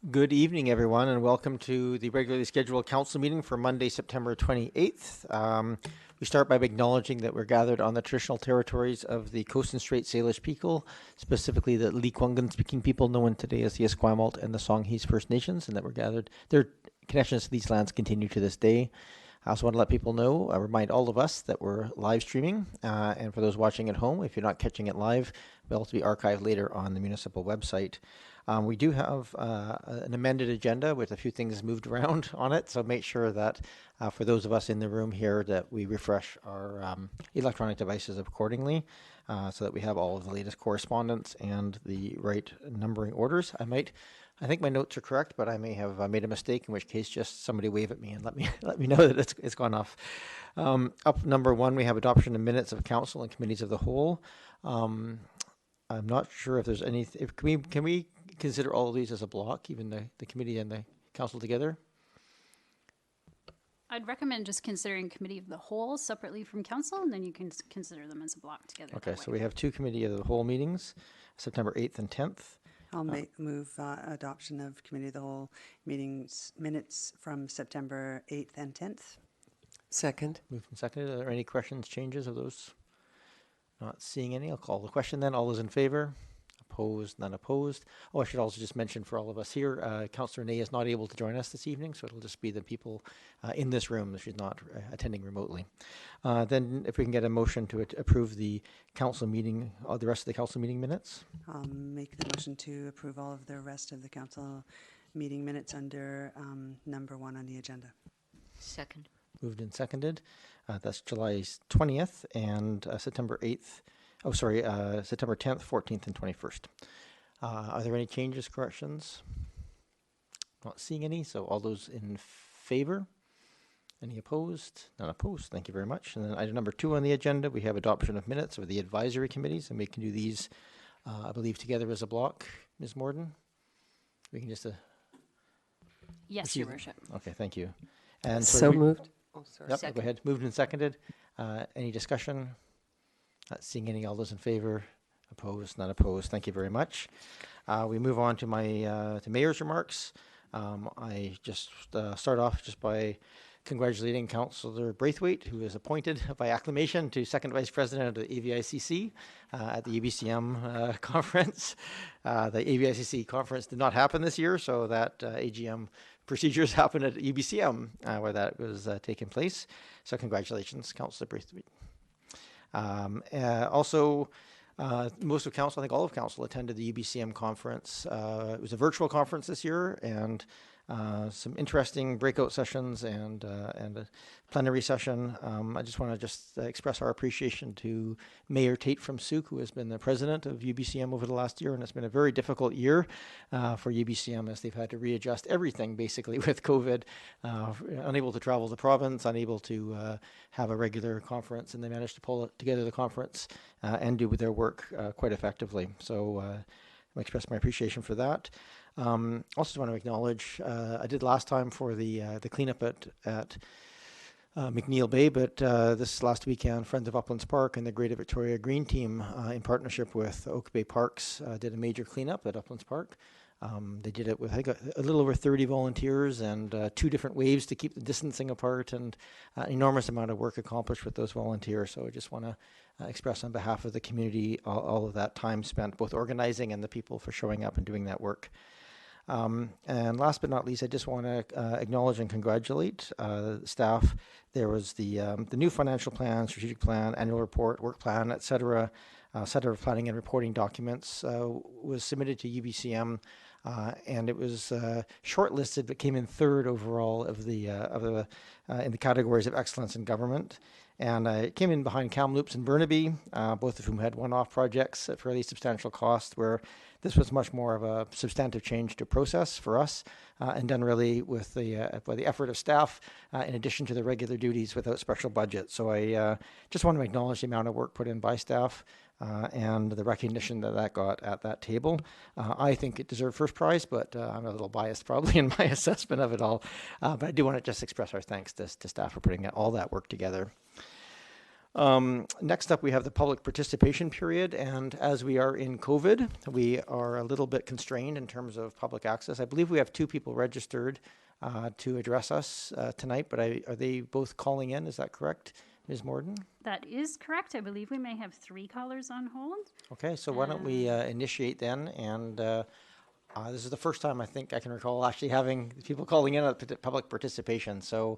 Good evening, everyone, and welcome to the regularly scheduled council meeting for Monday, September 28th. We start by acknowledging that we're gathered on the traditional territories of the Coast and Strait Salish people, specifically the Lekwungen speaking people known today as the Esquimalt and the Songhees First Nations, and that we're gathered. Their connections to these lands continue to this day. I also want to let people know, remind all of us that we're live streaming, and for those watching at home, if you're not catching it live, it'll also be archived later on the municipal website. We do have an amended agenda with a few things moved around on it, so make sure that for those of us in the room here that we refresh our electronic devices accordingly so that we have all of the latest correspondence and the right numbering orders. I think my notes are correct, but I may have made a mistake, in which case just somebody wave at me and let me know that it's gone off. Up number one, we have adoption of minutes of council and committees of the whole. I'm not sure if there's any. Can we consider all of these as a block, even the committee and the council together? I'd recommend just considering committee of the whole separately from council, and then you can consider them as a block together. Okay, so we have two committee of the whole meetings, September 8th and 10th. I'll move adoption of committee of the whole meetings minutes from September 8th and 10th. Second. Moved and seconded. Are there any questions, changes of those? Not seeing any. I'll call the question then. All those in favor? Opposed? None opposed. Oh, I should also just mention for all of us here, Councillor Ney is not able to join us this evening, so it'll just be the people in this room. She's not attending remotely. Then if we can get a motion to approve the council meeting, the rest of the council meeting minutes. I'll make the motion to approve all of the rest of the council meeting minutes under number one on the agenda. Second. Moved and seconded. That's July 20th and September 8th. Oh, sorry, September 10th, 14th, and 21st. Are there any changes, corrections? Not seeing any, so all those in favor? Any opposed? None opposed. Thank you very much. And then item number 2 on the agenda, we have adoption of minutes of the advisory committees, and we can do these, I believe, together as a block. Ms. Morden? We can just... Yes, Your Worship. Okay, thank you. And So moved. Oh, sorry. Yep, go ahead. Moved and seconded. Any discussion? Not seeing any. All those in favor? Opposed? Not opposed. Thank you very much. We move on to my to Mayor's remarks. I just start off just by congratulating Councillor Braithwaite, who is appointed by acclamation to second vice president of the AVICC at the UBCM conference. The AVICC conference did not happen this year, so that AGM procedures happened at UBCM where that was taking place. So congratulations, Councillor Braithwaite. Also, most of council, I think all of council, attended the UBCM conference. It was a virtual conference this year, and some interesting breakout sessions and a plenary session. I just want to express our appreciation to Mayor Tate from Souk, who has been the president of UBCM over the last year, and it's been a very difficult year for UBCM as they've had to readjust everything basically with COVID, unable to travel the province, unable to have a regular conference, and they managed to pull together the conference and do their work quite effectively. So I express my appreciation for that. Also want to acknowledge, I did last time for the cleanup at McNeil Bay, but this last weekend, Friends of Uplands Park and the Greater Victoria Green Team, in partnership with Oak Bay Parks, did a major cleanup at Uplands Park. They did it with, I think, a little over 30 volunteers and 2 different waves to keep the distancing apart, and an enormous amount of work accomplished with those volunteers. So I just want to express on behalf of the community all of that time spent both organizing and the people for showing up and doing that work. And last but not least, I just want to acknowledge and congratulate staff. There was the new financial plan, strategic plan, annual report, work plan, etc. Set of planning and reporting documents was submitted to UBCM, and it was shortlisted, but came in 3rd overall of the in the categories of excellence in government. And it came in behind Kamloops and Burnaby, both of whom had one-off projects at fairly substantial cost, where this was much more of a substantive change to process for us, and done really with by the effort of staff, in addition to the regular duties without special budget. So I just want to acknowledge the amount of work put in by staff and the recognition that got at that table. I think it deserved first prize, but I'm a little biased probably in my assessment of it all. But I do want to just express our thanks to staff for putting all that work together. Next up, we have the public participation period, and as we are in COVID, we are a little bit constrained in terms of public access. I believe we have 2 people registered to address us tonight, but are they both calling in? Is that correct, Ms. Morden? That is correct. I believe we may have 3 callers on hold. Okay, so why don't we initiate then, and this is the first time I think I can recall actually having people calling in at public participation. So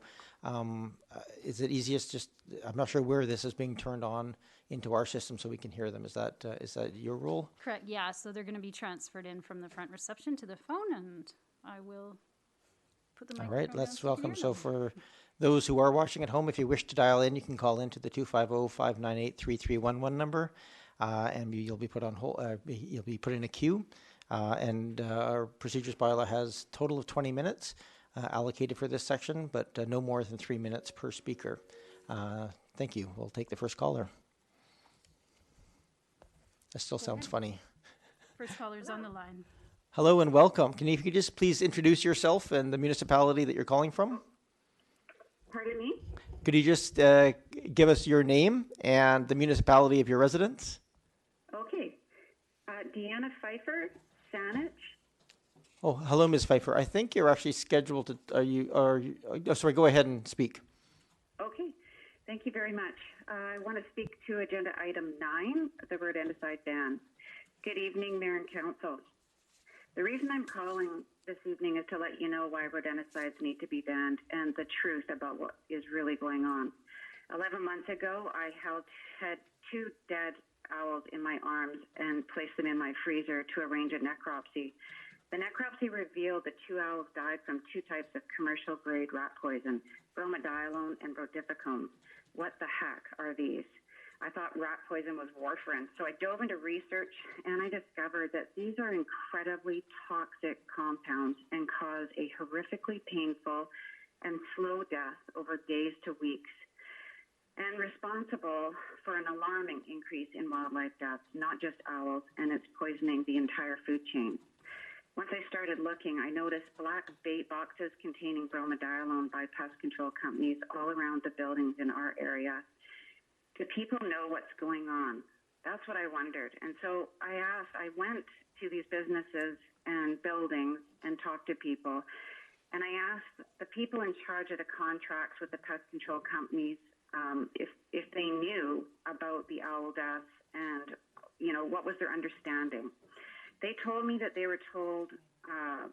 is it easiest just, I'm not sure where this is being turned on into our system so we can hear them. Is that your rule? Correct, yeah. So they're going to be transferred in from the front reception to the phone, and I will put the All microphone right, down let's so you can welcome. hear So them. for those who are watching at home, if you wish to dial in, you can call into the 250-598-3311 number, and you'll be put on hold. You'll be put in a queue. And our procedures bylaw has a total of 20 minutes allocated for this section, but no more than 3 minutes per speaker. Thank you. We'll take the first caller. That still sounds funny. First caller's on the line. Hello and welcome. If you could just please introduce yourself and the municipality that you're calling from? Pardon me? Could you just give us your name and the municipality of your residence? Okay. Deanna Pfeiffer, Saanich. Oh, hello, Ms. Pfeiffer. I think you're actually scheduled to, sorry, go ahead and speak. Okay. Thank you very much. I want to speak to agenda item 9, the rodenticide ban. Good evening, Mayor and Council. The reason I'm calling this evening is to let you know why rodenticides need to be banned and the truth about what is really going on. 11 months ago, I had 2 dead owls in my arms and placed them in my freezer to arrange a necropsy. The necropsy revealed the 2 owls died from 2 types of commercial-grade rat poison, bromadiolone and rotificum. What the heck are these? I thought rat poison was warfarin, so I dove into research and I discovered that these are incredibly toxic compounds and cause a horrifically painful and slow death over days to weeks, and responsible for an alarming increase in wildlife deaths, not just owls, and it's poisoning the entire food chain. Once I started looking, I noticed black bait boxes containing bromadiolone by pest control companies all around the buildings in our area. Do people know what's going on? That's what I wondered. And so I went to these businesses and buildings and talked to people. And I asked the people in charge of the contracts with the pest control companies if they knew about the owl deaths and, what was their understanding. They told me that they were told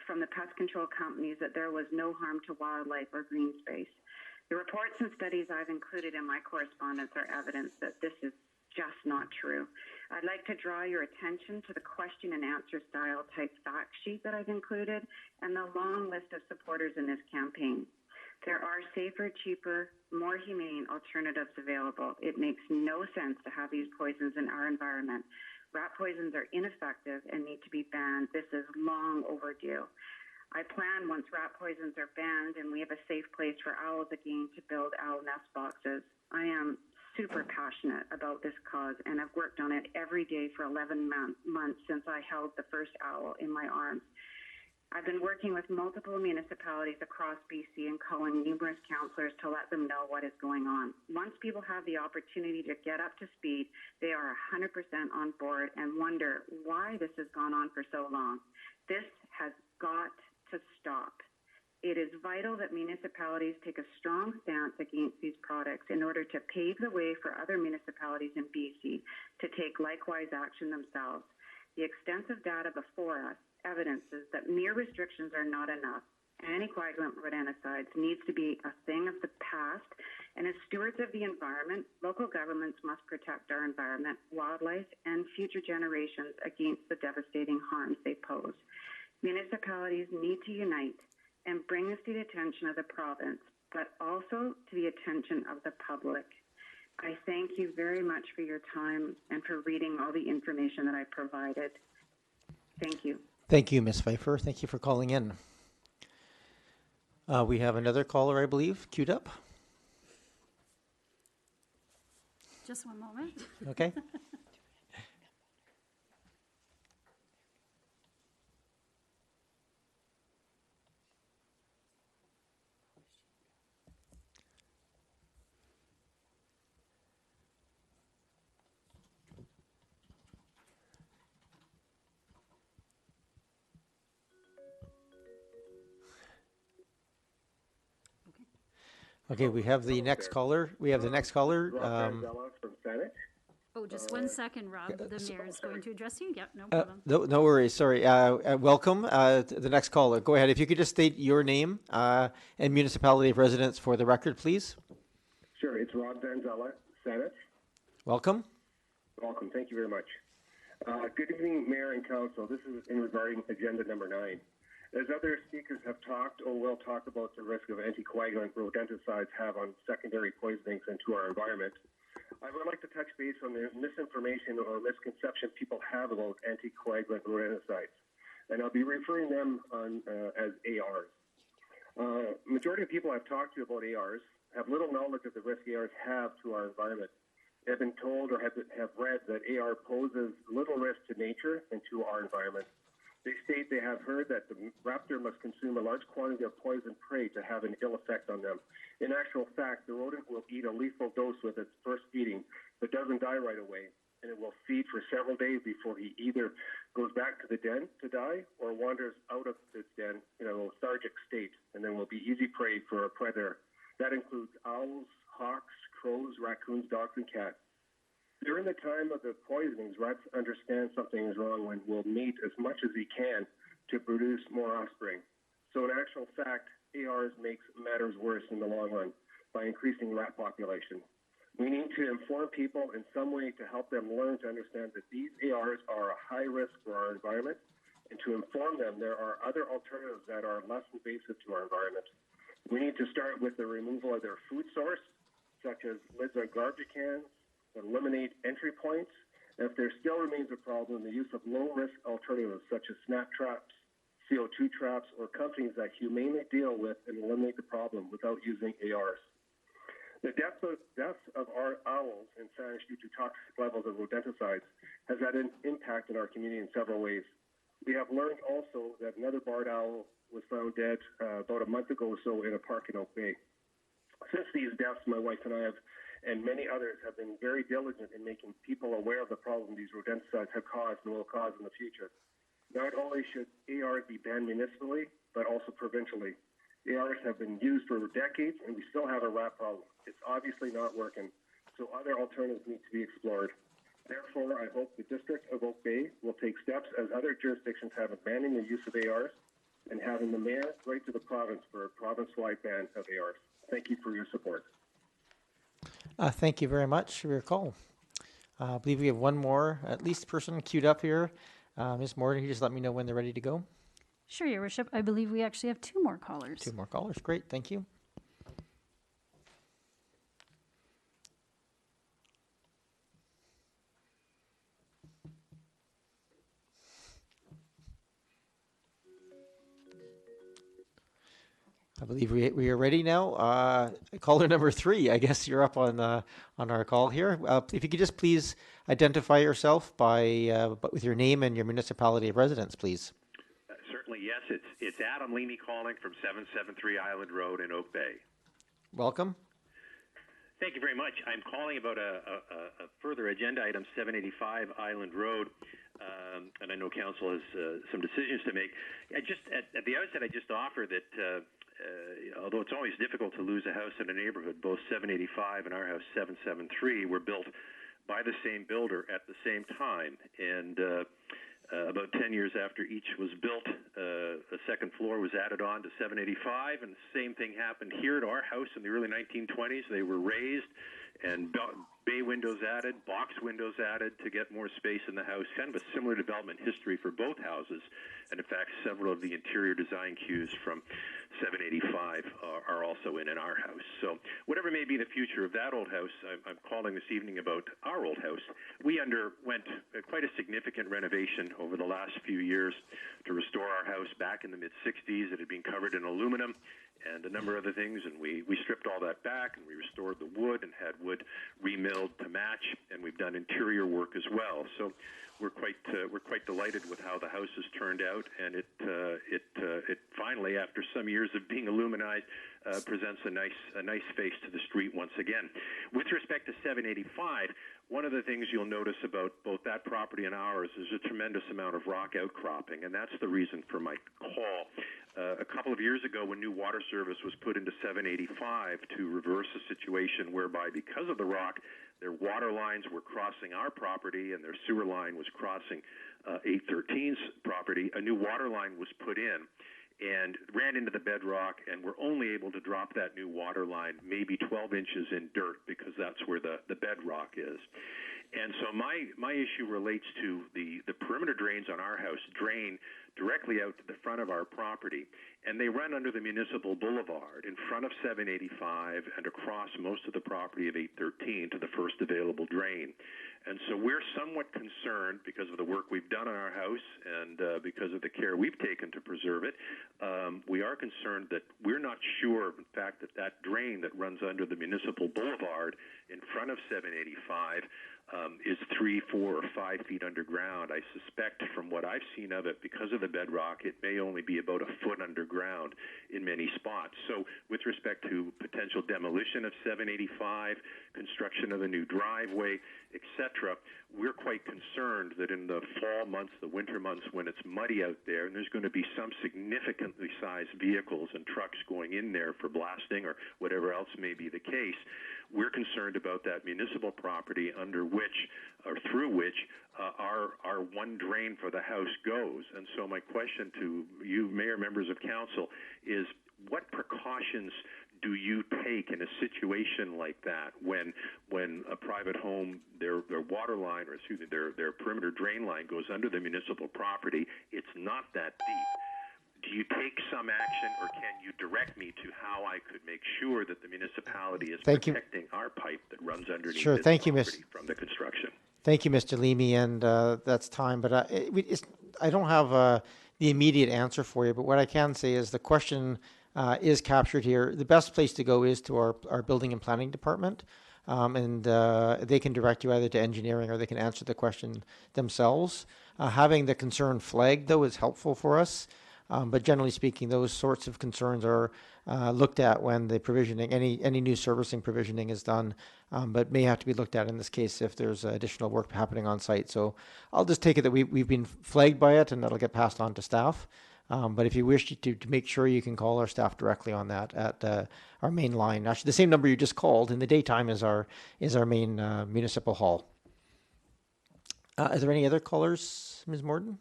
from the pest control companies that there was no harm to wildlife or green space. The reports and studies I've included in my correspondence are evidence that this is just not true. I'd like to draw your attention to the question and answer style type fact sheet that I've included and the long list of supporters in this campaign. There are safer, cheaper, more humane alternatives available. It makes no sense to have these poisons in our environment. Rat poisons are ineffective and need to be banned. This is long overdue. I plan, once rat poisons are banned and we have a safe place for owls again, to build owl nest boxes. I am super passionate about this cause and I've worked on it every day for 11 months since I held the first owl in my arms. I've been working with multiple municipalities across BC and calling numerous councillors to let them know what is going on. Once people have the opportunity to get up to speed, they are 100% on board and wonder why this has gone on for so long. This has got to stop. It is vital that municipalities take a strong stance against these products in order to pave the way for other municipalities in BC to take likewise action themselves. The extensive data before us evidences that mere restrictions are not enough. Anticoagulant rodenticides needs to be a thing of the past, and as stewards of the environment, local governments must protect our environment, wildlife, and future generations against the devastating harms they pose. Municipalities need to unite and bring this to the attention of the province, but also to the attention of the public. I thank you very much for your time and for reading all the information that I provided. Thank you. Thank you, Ms. Pfeiffer. Thank you for calling in. We have another caller, I believe, queued up. Just one moment. Okay. Okay, we have the next caller. We have the next caller. Rob Manzella from Senate. Oh, just 1 second, Rob. The mayor is going to address you. Yep, no Uh, problem. no worries. Sorry. Welcome to the next caller. Go ahead. If you could just state your name and municipality of residence for the record, please. Sure, it's Rob Manzella, Senate. Welcome. Welcome. Thank you very much. Good evening, Mayor and Council. This is in regarding agenda number 9. As other speakers have talked or will talk about the risk of anticoagulant rodenticides have on secondary poisonings into our environment, I would like to touch base on the misinformation or misconception people have about anticoagulant rodenticides, and I'll be referring them on as ARs. Majority of people I've talked to about ARs have little knowledge of the risk ARs have to our environment. They've been told or have read that AR poses little risk to nature and to our environment. They state they have heard that the raptor must consume a large quantity of poison prey to have an ill effect on them. In actual fact, the rodent will eat a lethal dose with its first feeding, but doesn't die right away, and it will feed for several days before he either goes back to the den to die or wanders out of its den in a lethargic state, and then will be easy prey for a predator. That includes owls, hawks, crows, raccoons, dogs, and cats. During the time of the poisonings, rats understand something is wrong and will mate as much as he can to produce more offspring. So in actual fact, ARs makes matters worse in the long run by increasing rat population. We need to inform people in some way to help them learn to understand that these ARs are a high risk for our environment, and to inform them there are other alternatives that are less invasive to our environment. We need to start with the removal of their food source, such as lids on garbage cans, eliminate entry points, and if there still remains a problem, the use of low-risk alternatives such as snap traps, CO2 traps, or companies that humanely deal with and eliminate the problem without using ARs. The deaths of our owls in Saanich due to toxic levels of rodenticides has had an impact in our community in several ways. We have learned also that another barred owl was found dead about a month ago or so in a park in Oak Bay. Since these deaths, my wife and I and many others have been very diligent in making people aware of the problem these rodenticides have caused and will cause in the future. Not only should ARs be banned municipally, but also provincially. ARs have been used for decades, and we still have a rat problem. It's obviously not working, so other alternatives need to be explored. Therefore, I hope the District of Oak Bay will take steps as other jurisdictions have abandoning the use of ARs and having the mayor write to the province for a province-wide ban of ARs. Thank you for your support. Thank you very much for your call. I believe we have one more, at least person queued up here. Ms. Morgan, can you just let me know when they're ready to go? Sure, Your Worship. I believe we actually have 2 more callers. 2 more callers. Great. Thank you. I believe we are ready now. Caller number 3, I guess you're up on our call here. If you could just please identify yourself with your name and your municipality of residence, please. Certainly, yes. It's Adam Leamy calling from 773 Island Road in Oak Bay. Welcome. Thank you very much. I'm calling about a further agenda item, 785 Island Road, and I know Council has some decisions to make. At the outset, I just offer that although it's always difficult to lose a house in a neighborhood, both 785 and our house 773 were built by the same builder at the same time, and about 10 years after each was built, a second floor was added on to 785, and the same thing happened here to our house in the early 1920s. They were raised and bay windows added, box windows added to get more space in the house. Kind of a similar development history for both houses, and in fact, several of the interior design cues from 785 are also in our house. So whatever may be the future of that old house, I'm calling this evening about our old house. We underwent quite a significant renovation over the last few years to restore our house. Back in the mid-60s, it had been covered in aluminum and a number of other things, and we stripped all that back, and we restored the wood and had wood remilled to match, and we've done interior work as well. So we're quite delighted with how the house has turned out, and it finally, after some years of being aluminized, presents a nice face to the street once again. With respect to 785, one of the things you'll notice about both that property and ours is a tremendous amount of rock outcropping, and that's the reason for my call. a couple of years ago when new water service was put into 785 to reverse a situation whereby, because of the rock, their water lines were crossing our property and their sewer line was crossing 813's property. A new water line was put in and ran into the bedrock, and we're only able to drop that new water line maybe 12 inches in dirt because that's where the bedrock is. And so my issue relates to the perimeter drains on our house drain directly out to the front of our property, and they run under the municipal boulevard in front of 785 and across most of the property of 813 to the first available drain. And so we're somewhat concerned because of the work we've done on our house and because of the care we've taken to preserve it. We are concerned that we're not sure, in fact, that drain that runs under the municipal boulevard in front of 785 is 3, 4, or 5 feet underground. I suspect from what I've seen of it, because of the bedrock, it may only be about a foot underground in many spots. So with respect to potential demolition of 785, construction of a new driveway, etc., we're quite concerned that in the fall months, the winter months, when it's muddy out there, and there's going to be some significantly sized vehicles and trucks going in there for blasting or whatever else may be the case, we're concerned about that municipal property under which or through which our one drain for the house goes. And so my question to you, Mayor, members of council, is what precautions do you take in a situation like that when a private home, their water line, or excuse me, their perimeter drain line goes under the municipal property? It's not that deep. Do you take some action, or can you direct me to how I could make sure that the municipality is protecting our pipe that runs underneath Sure. its Thank you, property from the construction? Thank you, Mr. Leamy, and that's time. But I don't have the immediate answer for you, but what I can say is the question is captured here. The best place to go is to our building and planning department, and they can direct you either to engineering or they can answer the question themselves. Having the concern flagged, though, is helpful for us. But generally speaking, those sorts of concerns are looked at when the provisioning, any new servicing provisioning is done, but may have to be looked at in this case if there's additional work happening on site. So I'll just take it that we've been flagged by it, and that'll get passed on to staff. But if you wish to make sure, you can call our staff directly on that at our main line. Actually, the same number you just called in the daytime is our main municipal hall. Are there any other callers, Ms. Morden?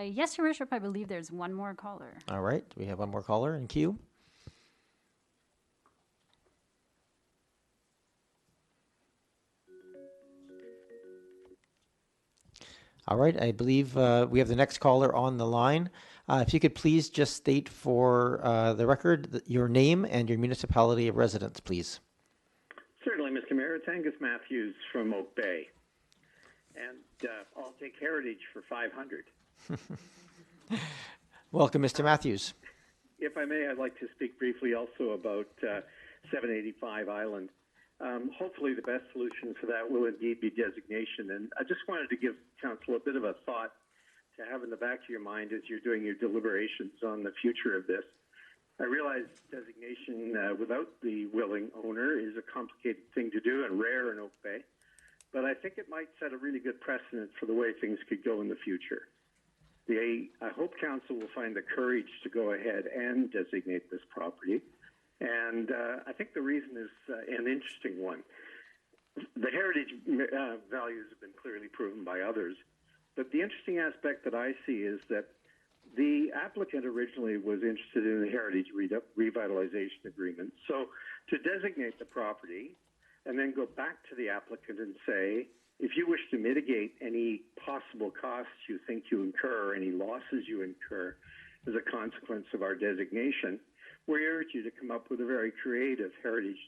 Yes, Your Worship, I believe there's one more caller. All right, we have one more caller in queue. All right, I believe we have the next caller on the line. If you could please just state for the record your name and your municipality of residence, please. Certainly, Mr. Mayor. It's Angus Matthews from Oak Bay. And I'll take Heritage for 500. Welcome, Mr. Matthews. If I may, I'd like to speak briefly also about 785 Island. Hopefully the best solution for that will indeed be designation. And I just wanted to give Council a bit of a thought to have in the back of your mind as you're doing your deliberations on the future of this. I realize designation without the willing owner is a complicated thing to do and rare in Oak Bay, but I think it might set a really good precedent for the way things could go in the future. I hope Council will find the courage to go ahead and designate this property. And I think the reason is an interesting one. The heritage values have been clearly proven by others. But the interesting aspect that I see is that the applicant originally was interested in the heritage revitalization agreement. So to designate the property and then go back to the applicant and say, if you wish to mitigate any possible costs you think you incur, any losses you incur as a consequence of our designation, we urge you to come up with a very creative heritage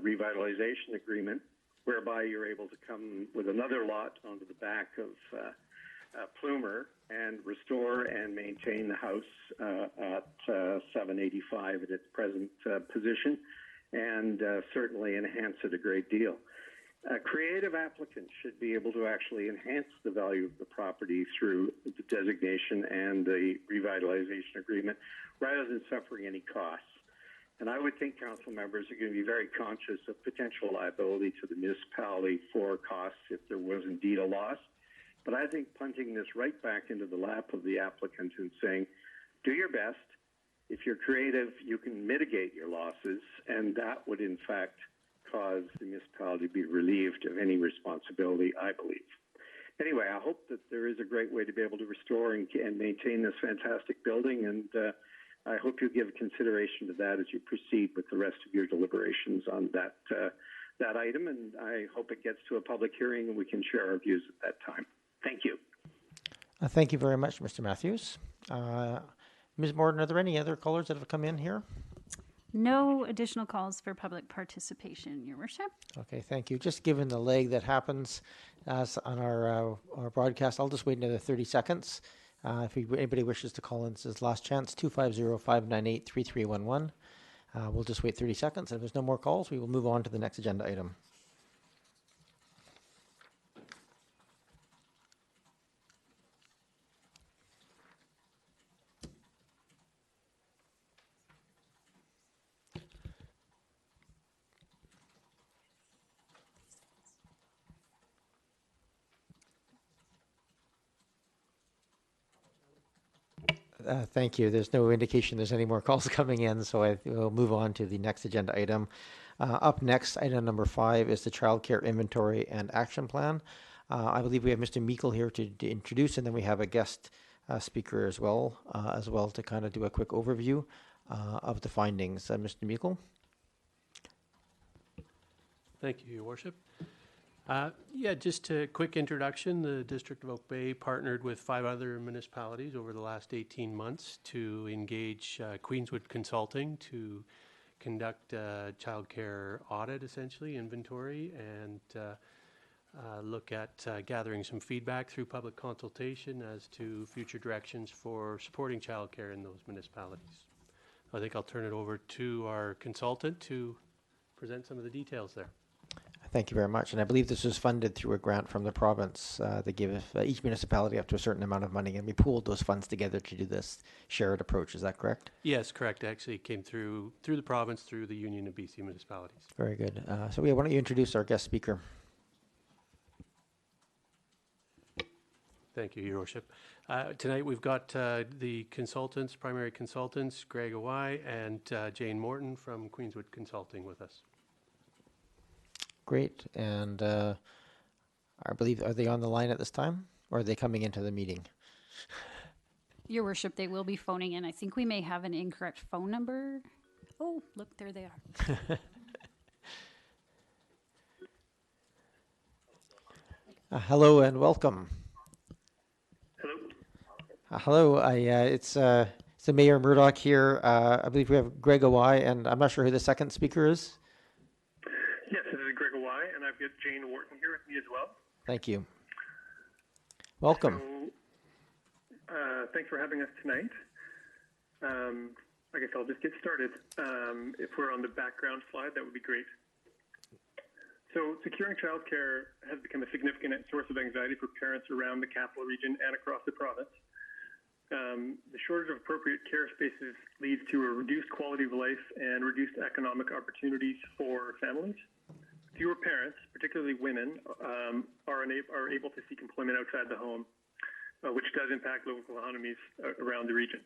revitalization agreement whereby you're able to come with another lot onto the back of Plumer and restore and maintain the house at 785 at its present position and certainly enhance it a great deal. A creative applicant should be able to actually enhance the value of the property through the designation and the revitalization agreement rather than suffering any costs. And I would think council members are going to be very conscious of potential liability to the municipality for costs if there was indeed a loss. But I think punting this right back into the lap of the applicant and saying, do your best. If you're creative, you can mitigate your losses, and that would, in fact, cause the municipality to be relieved of any responsibility, I believe. Anyway, I hope that there is a great way to be able to restore and maintain this fantastic building, and I hope you give consideration to that as you proceed with the rest of your deliberations on that item, and I hope it gets to a public hearing and we can share our views at that time. Thank you. Thank you very much, Mr. Matthews. Ms. Morden, are there any other callers that have come in here? No additional calls for public participation, Your Worship. Okay, thank you. Just given the lag that happens on our broadcast, I'll just wait another 30 seconds. If anybody wishes to call in, this is last chance, 250-598-3311. We'll just wait 30 seconds. If there's no more calls, we will move on to the next agenda item. Thank you. There's no indication there's any more calls coming in, so we'll move on to the next agenda item. Up next, item number 5 is the childcare inventory and action plan. I believe we have Mr. Meikle here to introduce, and then we have a guest speaker as well to kind of do a quick overview of the findings. Mr. Meikle? Thank you, Your Worship. Just a quick introduction. The District of Oak Bay partnered with 5 other municipalities over the last 18 months to engage Queenswood Consulting to conduct a childcare audit, essentially, inventory, and look at gathering some feedback through public consultation as to future directions for supporting childcare in those municipalities. I think I'll turn it over to our consultant to present some of the details there. Thank you very much. And I believe this was funded through a grant from the province. They give each municipality up to a certain amount of money, and we pooled those funds together to do this shared approach. Is that correct? Yes, correct. Actually, it came through the province, through the Union of BC Municipalities. Very good. Why don't you introduce our guest speaker? Thank you, Your Worship. Tonight we've got the consultants, primary consultants, Greg Awai and Jane Morton from Queenswood Consulting with us. Great. And I believe, are they on the line at this time, or are they coming into the meeting? Your Worship, they will be phoning in. I think we may have an incorrect phone number. Oh, look, there they are. Hello and welcome. Hello. Hello. It's Mayor Murdoch here. I believe we have Greg Awai, and I'm not sure who the second speaker is. Yes, this is Greg Awai, and I've got Jane Wharton here with me as well. Thank you. Welcome. So, thanks for having us tonight. I guess I'll just get started. If we're on the background slide, that would be great. So, securing childcare has become a significant source of anxiety for parents around the capital region and across the province. The shortage of appropriate care spaces leads to a reduced quality of life and reduced economic opportunities for families. Fewer parents, particularly women, are able to seek employment outside the home, which does impact local economies around the region.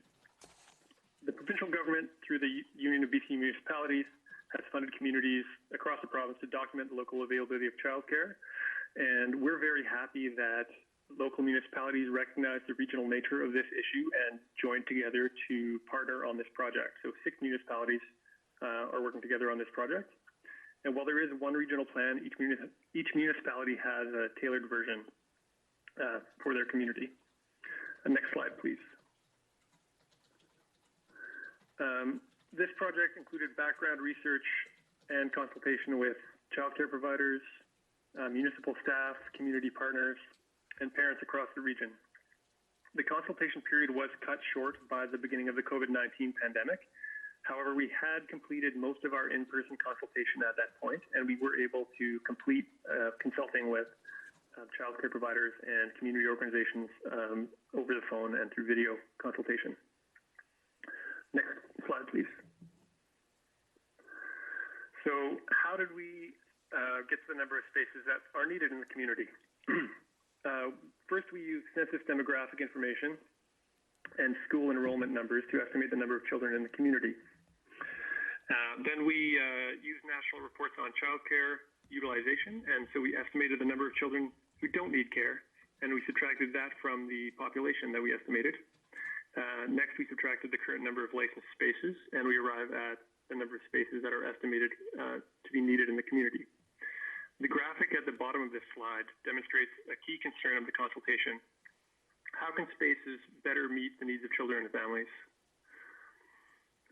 The provincial government, through the Union of BC Municipalities, has funded communities across the province to document the local availability of childcare, and we're very happy that local municipalities recognize the regional nature of this issue and joined together to partner on this project. So 6 municipalities are working together on this project. And while there is one regional plan, each municipality has a tailored version for their community. Next slide, please. This project included background research and consultation with childcare providers, municipal staff, community partners, and parents across the region. The consultation period was cut short by the beginning of the COVID-19 pandemic. However, we had completed most of our in-person consultation at that point, and we were able to complete consulting with childcare providers and community organizations over the phone and through video consultation. Next slide, please. So how did we get to the number of spaces that are needed in the community? First, we used census demographic information and school enrollment numbers to estimate the number of children in the community. Then we used national reports on childcare utilization, and so we estimated the number of children who don't need care, and we subtracted that from the population that we estimated. Next, we subtracted the current number of licensed spaces, and we arrive at the number of spaces that are estimated to be needed in the community. The graphic at the bottom of this slide demonstrates a key concern of the consultation. How can spaces better meet the needs of children and families?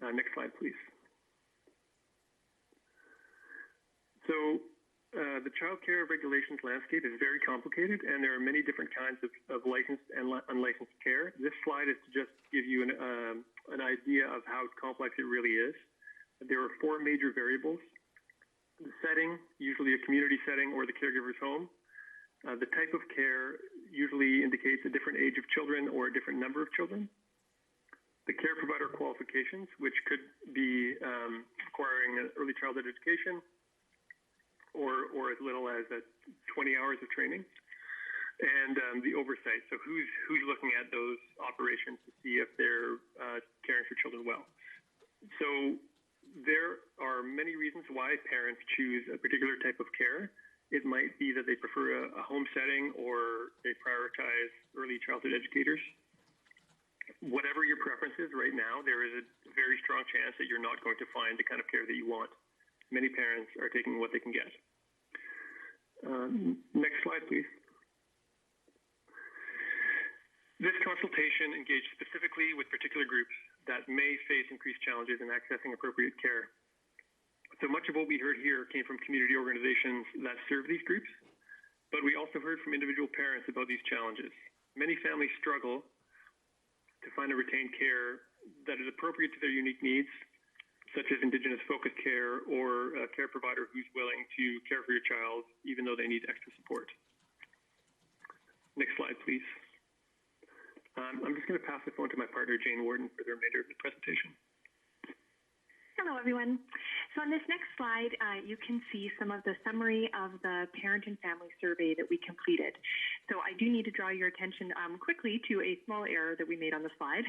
Next slide, please. So the child care regulations landscape is very complicated, and there are many different kinds of licensed and unlicensed care. This slide is to just give you an idea of how complex it really is. There are 4 major variables: the setting, usually a community setting or the caregiver's home. The type of care usually indicates a different age of children or a different number of children. The care provider qualifications, which could be requiring an early childhood education or as little as 20 hours of training. And the oversight, so who's looking at those operations to see if they're caring for children well. So there are many reasons why parents choose a particular type of care. It might be that they prefer a home setting or they prioritize early childhood educators. Whatever your preference is right now, there is a very strong chance that you're not going to find the kind of care that you want. Many parents are taking what they can get. Next slide, please. This consultation engaged specifically with particular groups that may face increased challenges in accessing appropriate care. So much of what we heard here came from community organizations that serve these groups, but we also heard from individual parents about these challenges. Many families struggle to find and retain care that is appropriate to their unique needs, such as Indigenous focused care or a care provider who's willing to care for your child even though they need extra support. Next slide, please. I'm just going to pass the phone to my partner, Jane Warden, for the remainder of the presentation. Hello, everyone. So on this next slide, you can see some of the summary of the parent and family survey that we completed. So I do need to draw your attention quickly to a small error that we made on the slide.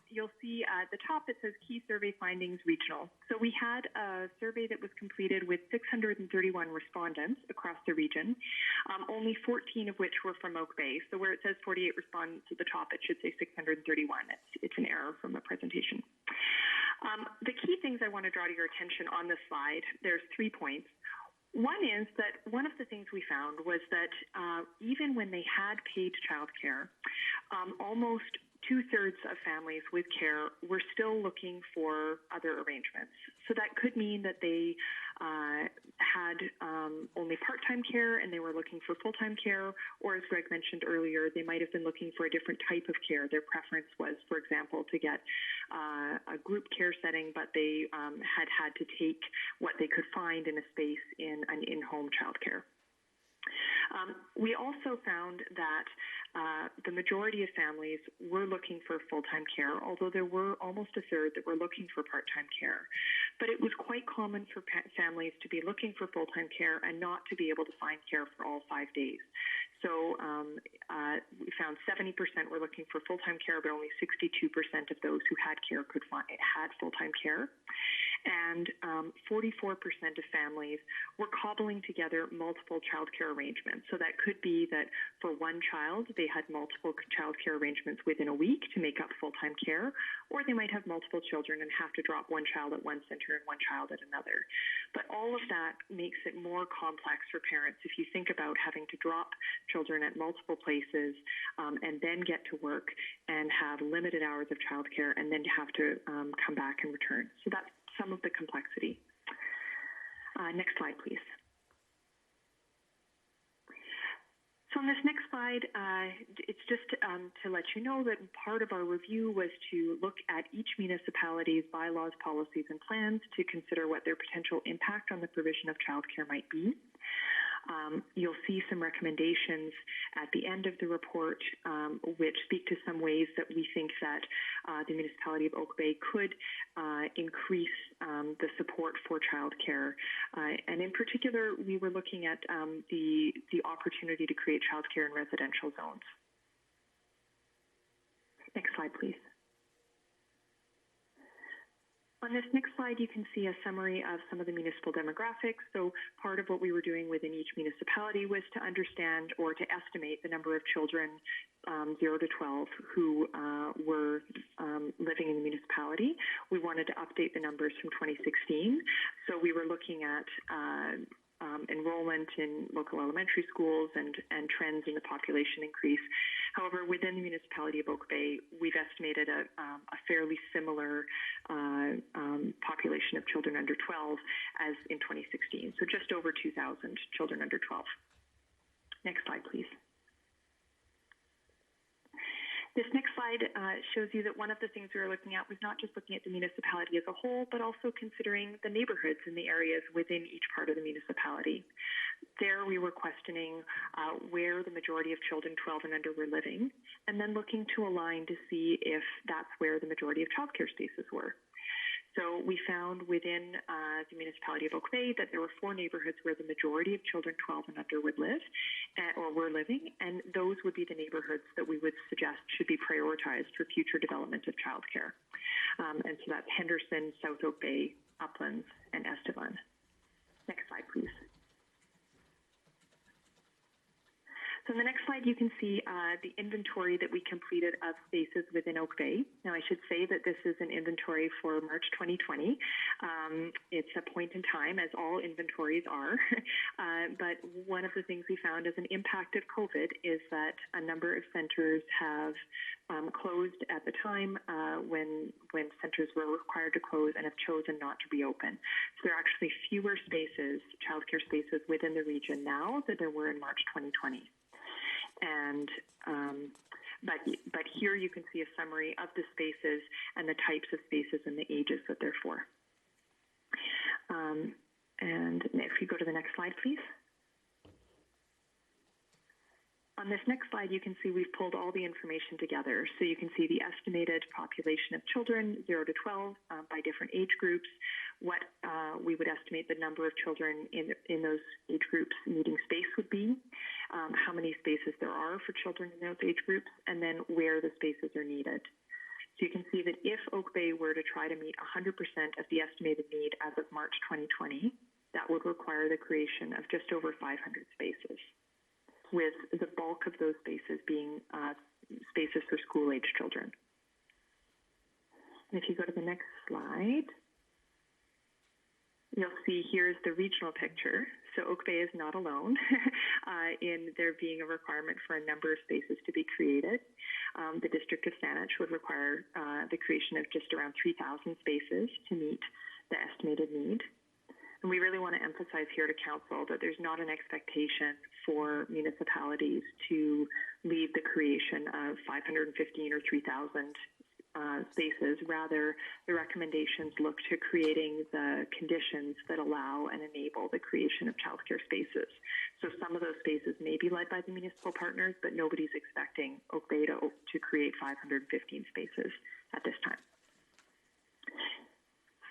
You'll see at the top it says key survey findings regional. So we had a survey that was completed with 631 respondents across the region, only 14 of which were from Oak Bay. So where it says 48 respondents at the top, it should say 631. It's an error from the presentation. The key things I want to draw to your attention on this slide, there's 3 points. One is that one of the things we found was that even when they had paid childcare, almost 2/3 of families with care were still looking for other arrangements. So that could mean that they had only part-time care and they were looking for full-time care, or as Greg mentioned earlier, they might have been looking for a different type of care. Their preference was, for example, to get a group care setting, but they had to take what they could find in a space in an in-home childcare. We also found that the majority of families were looking for full-time care, although there were almost 1/3 that were looking for part-time care. But it was quite common for families to be looking for full-time care and not to be able to find care for all 5 days. So we found 70% were looking for full-time care, but only 62% of those who had care had full-time care. And 44% of families were cobbling together multiple child care arrangements. So that could be that for one child, they had multiple child care arrangements within a week to make up full-time care, or they might have multiple children and have to drop one child at one center and one child at another. But all of that makes it more complex for parents if you think about having to drop children at multiple places and then get to work and have limited hours of childcare and then have to come back and return. So that's some of the complexity. Next slide, please. So on this next slide, it's just to let you know that part of our review was to look at each municipality's bylaws, policies, and plans to consider what their potential impact on the provision of childcare might be. You'll see some recommendations at the end of the report, which speak to some ways that we think that the municipality of Oak Bay could increase the support for childcare. And in particular, we were looking at the opportunity to create childcare in residential zones. Next slide, please. On this next slide, you can see a summary of some of the municipal demographics. So part of what we were doing within each municipality was to understand or to estimate the number of children 0 to 12 who were living in the municipality. We wanted to update the numbers from 2016. So we were looking at enrollment in local elementary schools and trends in the population increase. However, within the municipality of Oak Bay, we've estimated a fairly similar population of children under 12 as in 2016, so just over 2,000 children under 12. Next slide, please. This next slide shows you that one of the things we were looking at was not just looking at the municipality as a whole, but also considering the neighborhoods and the areas within each part of the municipality. There we were questioning where the majority of children 12 and under were living, and then looking to align to see if that's where the majority of childcare spaces were. So we found within the municipality of Oak Bay that there were 4 neighborhoods where the majority of children 12 and under would live or were living, and those would be the neighborhoods that we would suggest should be prioritized for future development of childcare. And so that's Henderson, South Oak Bay, Uplands, and Estevan. Next slide, please. So in the next slide, you can see the inventory that we completed of spaces within Oak Bay. Now, I should say that this is an inventory for March 2020. It's a point in time, as all inventories are. But one of the things we found as an impact of COVID is that a number of centers have closed at the time when centers were required to close and have chosen not to reopen. So there are actually fewer spaces, childcare spaces within the region now than there were in March 2020. And but here you can see a summary of the spaces and the types of spaces and the ages that they're for. And if you go to the next slide, please. On this next slide, you can see we've pulled all the information together. So you can see the estimated population of children 0 to 12 by different age groups, what we would estimate the number of children in those age groups needing space would be, how many spaces there are for children in those age groups, and then where the spaces are needed. So you can see that if Oak Bay were to try to meet 100% of the estimated need as of March 2020, that would require the creation of just over 500 spaces, with the bulk of those spaces being spaces for school-age children. And if you go to the next slide, you'll see here's the regional picture. So Oak Bay is not alone in there being a requirement for a number of spaces to be created. The District of Saanich would require the creation of just around 3,000 spaces to meet the estimated need. And we really want to emphasize here to Council that there's not an expectation for municipalities to lead the creation of 515 or 3,000 spaces. Rather, the recommendations look to creating the conditions that allow and enable the creation of childcare spaces. So some of those spaces may be led by the municipal partners, but nobody's expecting Oak Bay to create 515 spaces at this time.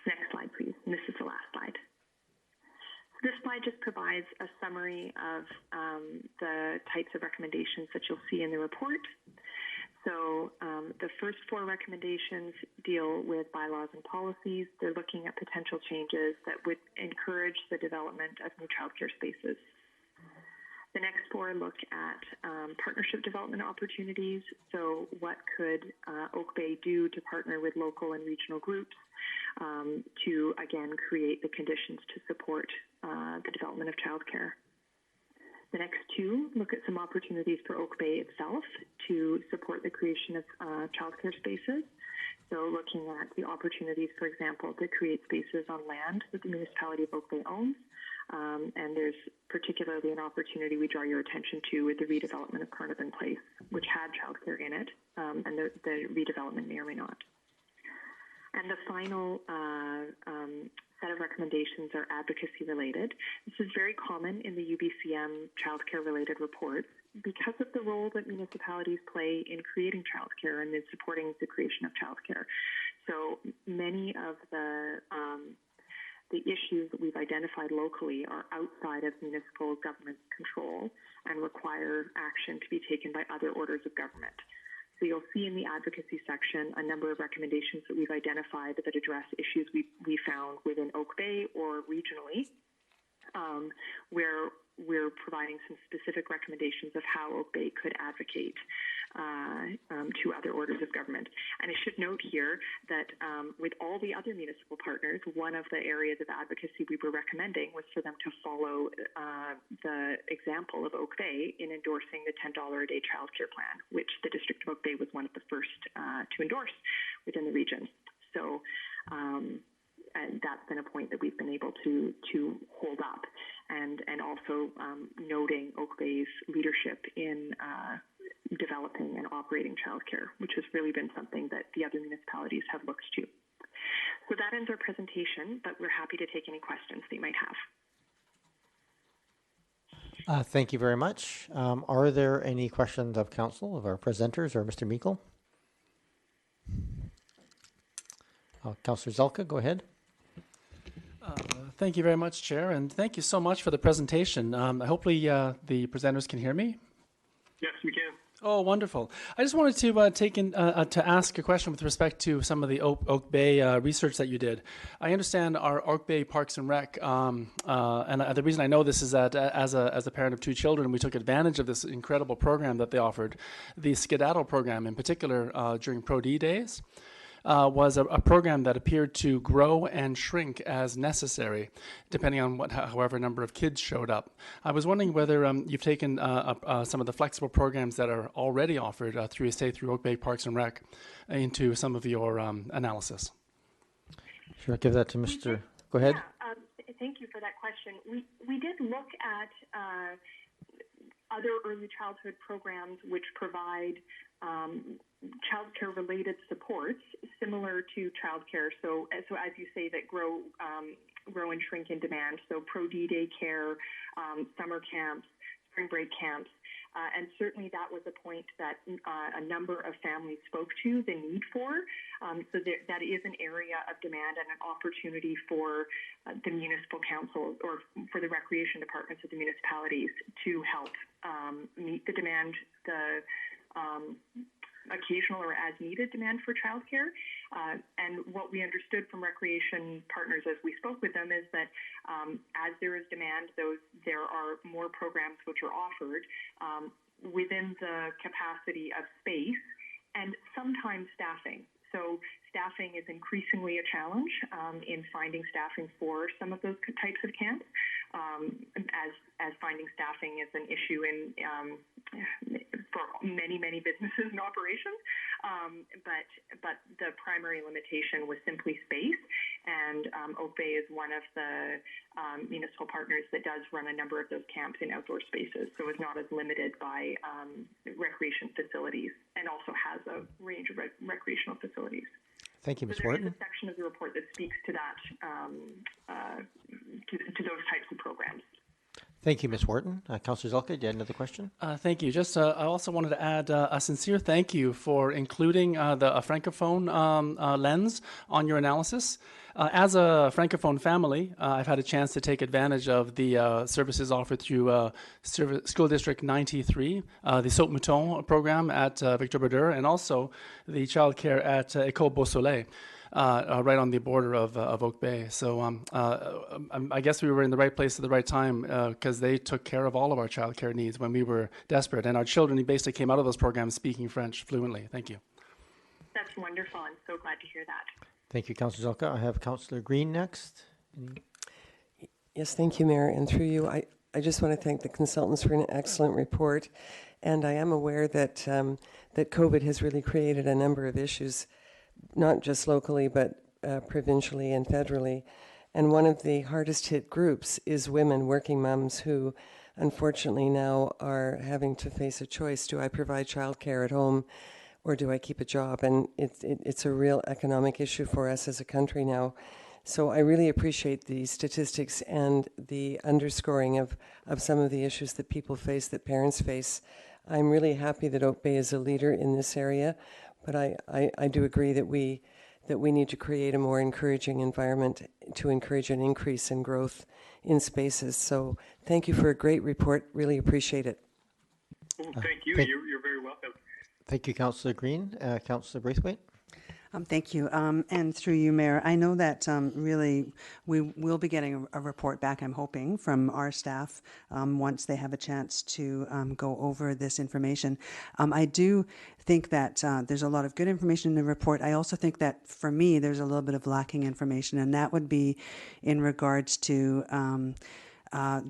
Next slide, please. And this is the last slide. This slide just provides a summary of the types of recommendations that you'll see in the report. So the first 4 recommendations deal with bylaws and policies. They're looking at potential changes that would encourage the development of new childcare spaces. The next 4 look at partnership development opportunities. So what could Oak Bay do to partner with local and regional groups to, again, create the conditions to support the development of childcare. The next 2 look at some opportunities for Oak Bay itself to support the creation of childcare spaces. So looking at the opportunities, for example, to create spaces on land that the municipality of Oak Bay owns. And there's particularly an opportunity we draw your attention to with the redevelopment of Carnarvon Place, which had childcare in it, and the redevelopment may or may not. And the final set of recommendations are advocacy related. This is very common in the UBCM childcare related reports because of the role that municipalities play in creating childcare and in supporting the creation of childcare. So many of the issues that we've identified locally are outside of municipal government's control and require action to be taken by other orders of government. So you'll see in the advocacy section a number of recommendations that we've identified that address issues we found within Oak Bay or regionally, where we're providing some specific recommendations of how Oak Bay could advocate to other orders of government. And I should note here that with all the other municipal partners, one of the areas of advocacy we were recommending was for them to follow the example of Oak Bay in endorsing the $10 a day childcare plan, which the District of Oak Bay was one of the first to endorse within the region. So and that's been a point that we've been able to hold up, and also noting Oak Bay's leadership in developing and operating childcare, which has really been something that the other municipalities have looked to. So that ends our presentation, but we're happy to take any questions that you might have. Thank you very much. Are there any questions of council, of our presenters, or Mr. Meikle? Councillor Zelka, go ahead. Thank you very much, Chair, and thank you so much for the presentation. Hopefully the presenters can hear me. Yes, we can. Oh, wonderful. I just wanted to ask a question with respect to some of the Oak Bay research that you did. I understand our Oak Bay Parks and Rec, and the reason I know this is that as a parent of two children, we took advantage of this incredible program that they offered. The Skedaddle program in particular during Pro D days. Was a program that appeared to grow and shrink as necessary, depending on however number of kids showed up. I was wondering whether you've taken some of the flexible programs that are already offered through Oak Bay Parks and Rec into some of your analysis. Sure, give that to Mr. Go ahead. Yeah, thank you for that question. We did look at other early childhood programs which provide childcare-related supports similar to childcare. So as you say, that grow and shrink in demand. So Pro D Day care, summer camps, spring break camps, and certainly that was a point that a number of families spoke to the need for. So that is an area of demand and an opportunity for the municipal councils or for the recreation departments of the municipalities to help meet the demand, the occasional or as needed demand for childcare. And what we understood from recreation partners as we spoke with them is that as there is demand, there are more programs which are offered within the capacity of space and sometimes staffing. So staffing is increasingly a challenge in finding staffing for some of those types of camps, as finding staffing is an issue for many businesses and operations. But the primary limitation was simply space, and Oak Bay is one of the municipal partners that does run a number of those camps in outdoor spaces, so is not as limited by recreation facilities, and also has a range of recreational facilities. Thank you, Ms. There is Wharton. a section of the report that speaks to that, to those types of programs. Thank you, Ms. Wharton. Councillor Zelka, do you have another question? Thank you. Just I also wanted to add a sincere thank you for including a Francophone lens on your analysis. As a Francophone family, I've had a chance to take advantage of the services offered through School District 93, the Saut Mouton program at Victor Brodeur, and also the childcare at École Beausoleil. Right on the border of Oak Bay. So I guess we were in the right place at the right time because they took care of all of our childcare needs when we were desperate. And our children basically came out of those programs speaking French fluently. Thank you. That's wonderful. I'm so glad to hear that. Thank you, Councillor Zelka. I have Councillor Green next. Yes, thank you, Mayor. And through you, I just want to thank the consultants for an excellent report. And I am aware that that COVID has really created a number of issues, not just locally, but provincially and federally. And one of the hardest hit groups is women, working moms, who unfortunately now are having to face a choice. Do I provide childcare at home or do I keep a job? And it's a real economic issue for us as a country now. So I really appreciate the statistics and the underscoring of some of the issues that people face, that parents face. I'm really happy that Oak Bay is a leader in this area. But I do agree that we need to create a more encouraging environment to encourage an increase in growth in spaces. So thank you for a great report. Really appreciate it. Thank you. You're very welcome. Thank you, Councillor Green. Councillor Braithwaite. Thank you. And through you, Mayor, I know that really we will be getting a report back, I'm hoping, from our staff once they have a chance to go over this information. I do think that there's a lot of good information in the report. I also think that for me, there's a little bit of lacking information, and that would be in regards to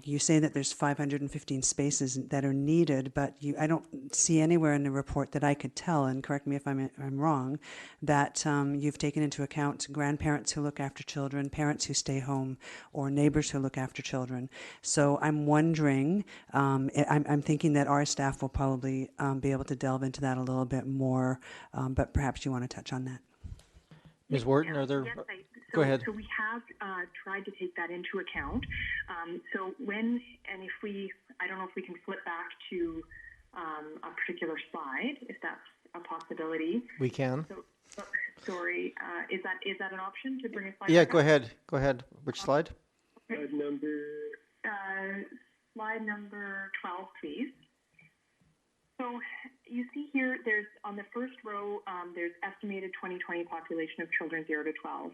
you say that there's 515 spaces that are needed, but I don't see anywhere in the report that I could tell, and correct me if I'm wrong, that you've taken into account grandparents who look after children, parents who stay home, or neighbors who look after children. So I'm wondering, I'm thinking that our staff will probably be able to delve into that a little bit more, but perhaps you want to touch on that. Ms. Wharton, are there? Yes, Go ahead. So we have tried to take that into account. So when and if we, I don't know if we can flip back to a particular slide, if that's a possibility. We can. So, sorry, is that an option to bring a slide? Yeah, back go up? ahead. Go ahead. Which slide? Slide number. Slide number 12, please. So you see here, there's on the first row, there's estimated 2020 population of children 0 to 12.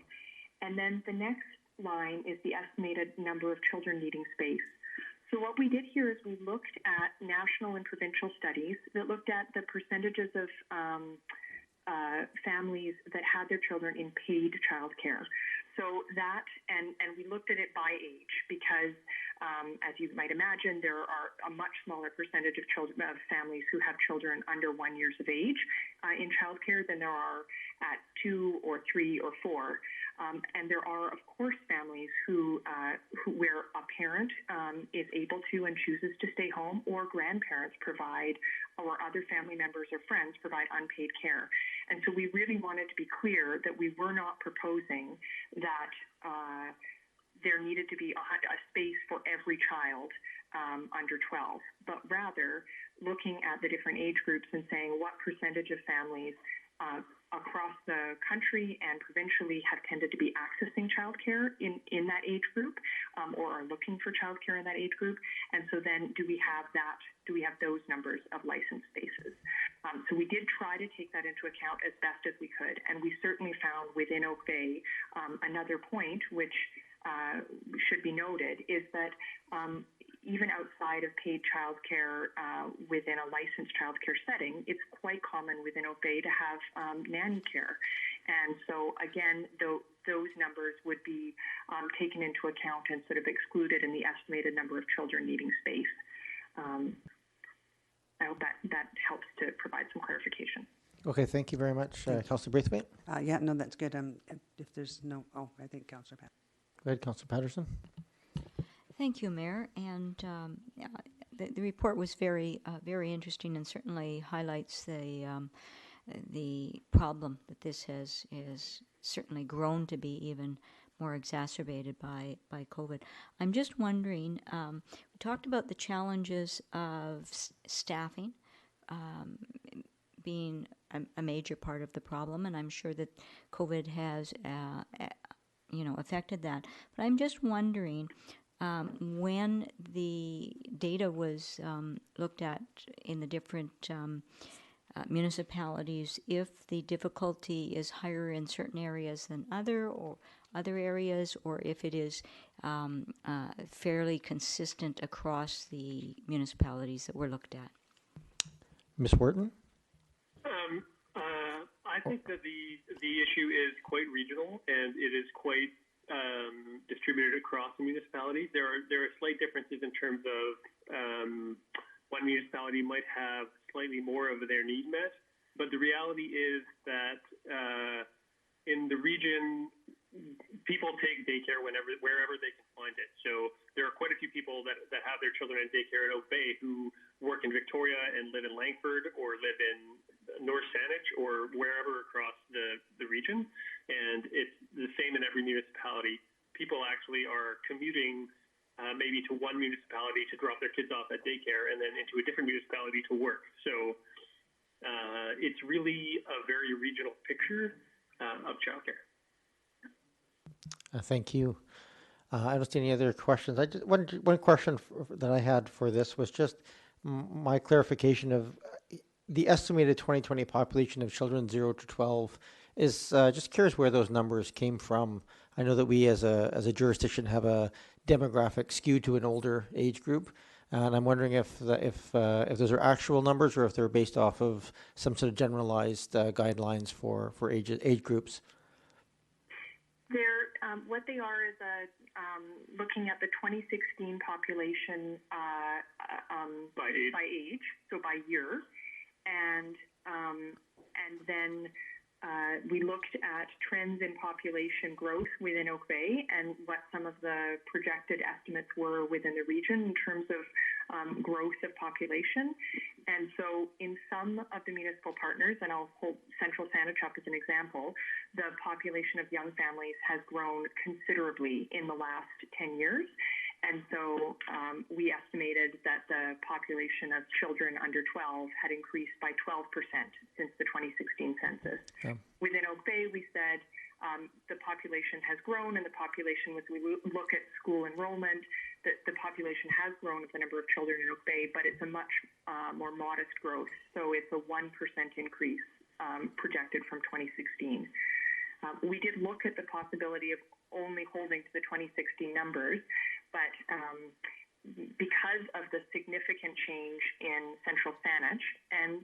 And then the next line is the estimated number of children needing space. So what we did here is we looked at national and provincial studies that looked at the percentages of families that had their children in paid childcare. So that, and we looked at it by age because, as you might imagine, there are a much smaller percentage of families who have children under 1 year of age in childcare than there are at 2 or 3 or 4. And there are, of course, families who where a parent is able to and chooses to stay home, or grandparents provide, or other family members or friends provide unpaid care. And so we really wanted to be clear that we were not proposing that there needed to be a space for every child under 12, but rather looking at the different age groups and saying what percentage of families across the country and provincially have tended to be accessing childcare in that age group, or are looking for childcare in that age group. And so then do we have those numbers of licensed spaces? So we did try to take that into account as best as we could. And we certainly found within Oak Bay another point, which should be noted, is that even outside of paid childcare within a licensed childcare setting, it's quite common within Oak Bay to have nanny care. And so, again, those numbers would be taken into account and sort of excluded in the estimated number of children needing space. I hope that helps to provide some clarification. Okay, thank you very much. Councillor Braithwaite. Yeah, no, that's good. If there's no, I think Councillor Pat. Go ahead, Councillor Patterson. Thank you, Mayor. And the report was very interesting, and certainly highlights the problem that this has certainly grown to be even more exacerbated by COVID. I'm just wondering, we talked about the challenges of staffing being a major part of the problem, and I'm sure that COVID has affected that. But I'm just wondering, when the data was looked at in the different municipalities, if the difficulty is higher in certain areas than other areas, or if it is fairly consistent across the municipalities that were looked at. Ms. Wharton? I think that the issue is quite regional, and it is quite distributed across the municipalities. There are slight differences in terms of one municipality might have slightly more of their need met, but the reality is that in the region, people take daycare wherever they can find it. So there are quite a few people that have their children in daycare in Oak Bay who work in Victoria and live in Langford, or live in North Saanich, or wherever across the region. And it's the same in every municipality. People actually are commuting maybe to one municipality to drop their kids off at daycare, and then into a different municipality to work. So it's really a very regional picture of childcare. Thank you. I don't see any other questions. I just one question that I had for this was just my clarification of the estimated 2020 population of children 0 to 12 is just curious where those numbers came from. I know that we as a jurisdiction have a demographic skew to an older age group, and I'm wondering if those are actual numbers or if they're based off of some sort of generalized guidelines for age groups. They're, what they are is looking at the 2016 population by age, so by year, and then we looked at trends in population growth within Oak Bay and what some of the projected estimates were within the region in terms of growth of population. And so in some of the municipal partners, and I'll hold Central Saanich as an example, the population of young families has grown considerably in the last 10 years. And so we estimated that the population of children under 12 had increased by 12% since the 2016 census. Yeah. Within Oak Bay, we said the population has grown, and the population, as we look at school enrollment, the population has grown of the number of children in Oak Bay, but it's a much more modest growth. So it's a 1% increase projected from 2016. We did look at the possibility of only holding to the 2016 numbers, but because of the significant change in Central Saanich and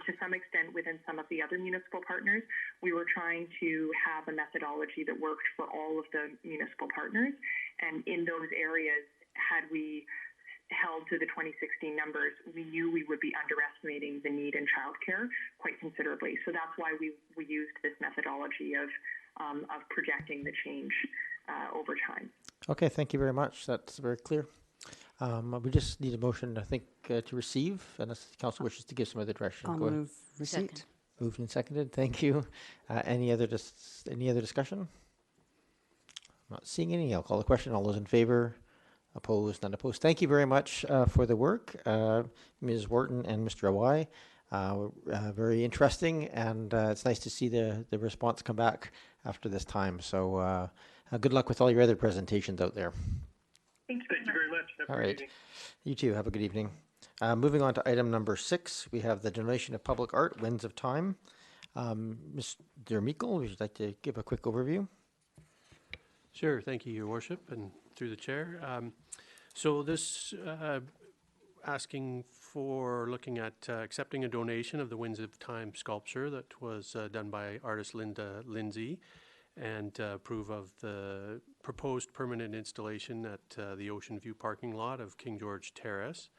to some extent within some of the other municipal partners, we were trying to have a methodology that worked for all of the municipal partners. And in those areas, had we held to the 2016 numbers, we knew we would be underestimating the need in childcare quite considerably. So that's why we used this methodology of projecting the change over time. Okay, thank you very much. That's very clear. We just need a motion, I think, to receive, unless the council wishes to give some other direction. I'll move receipt. Second. Moved and seconded. Thank you. Any other discussion? I'm not seeing any. I'll call the question. All those in favor? Opposed? None opposed. Thank you very much for the work, Ms. Wharton and Mr. Awai. Very interesting, and it's nice to see the response come back after this time. So good luck with all your other presentations out there. Thank you very much. Have all a good right. evening. You too. Have a good evening. Moving on to item number 6, we have the donation of public art, Winds of Time. Mr. Meikle, would you like to give a quick overview? Sure. Thank you, Your Worship, and through the chair. So this asking for looking at accepting a donation of the Winds of Time sculpture that was done by artist Linda Lindsay, and approve of the proposed permanent installation at the Ocean View parking lot of King George Terrace.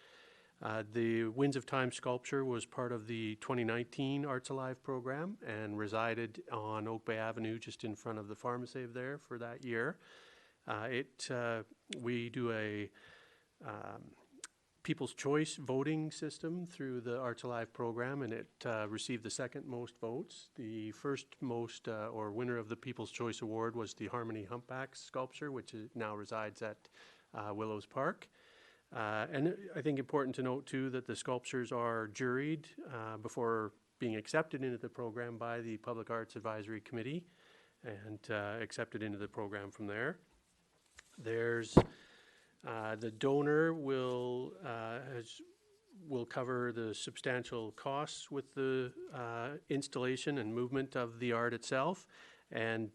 The Winds of Time sculpture was part of the 2019 Arts Alive program and resided on Oak Bay Avenue just in front of the Pharmasave there for that year. We do a People's Choice voting system through the Arts Alive program, and it received the second most votes. The first most, or winner of the People's Choice Award, was the Harmony Humpback sculpture, which now resides at Willows Park. And I think important to note, too, that the sculptures are juried before being accepted into the program by the Public Arts Advisory Committee and accepted into the program from there. There's the donor will cover the substantial costs with the installation and movement of the art itself, and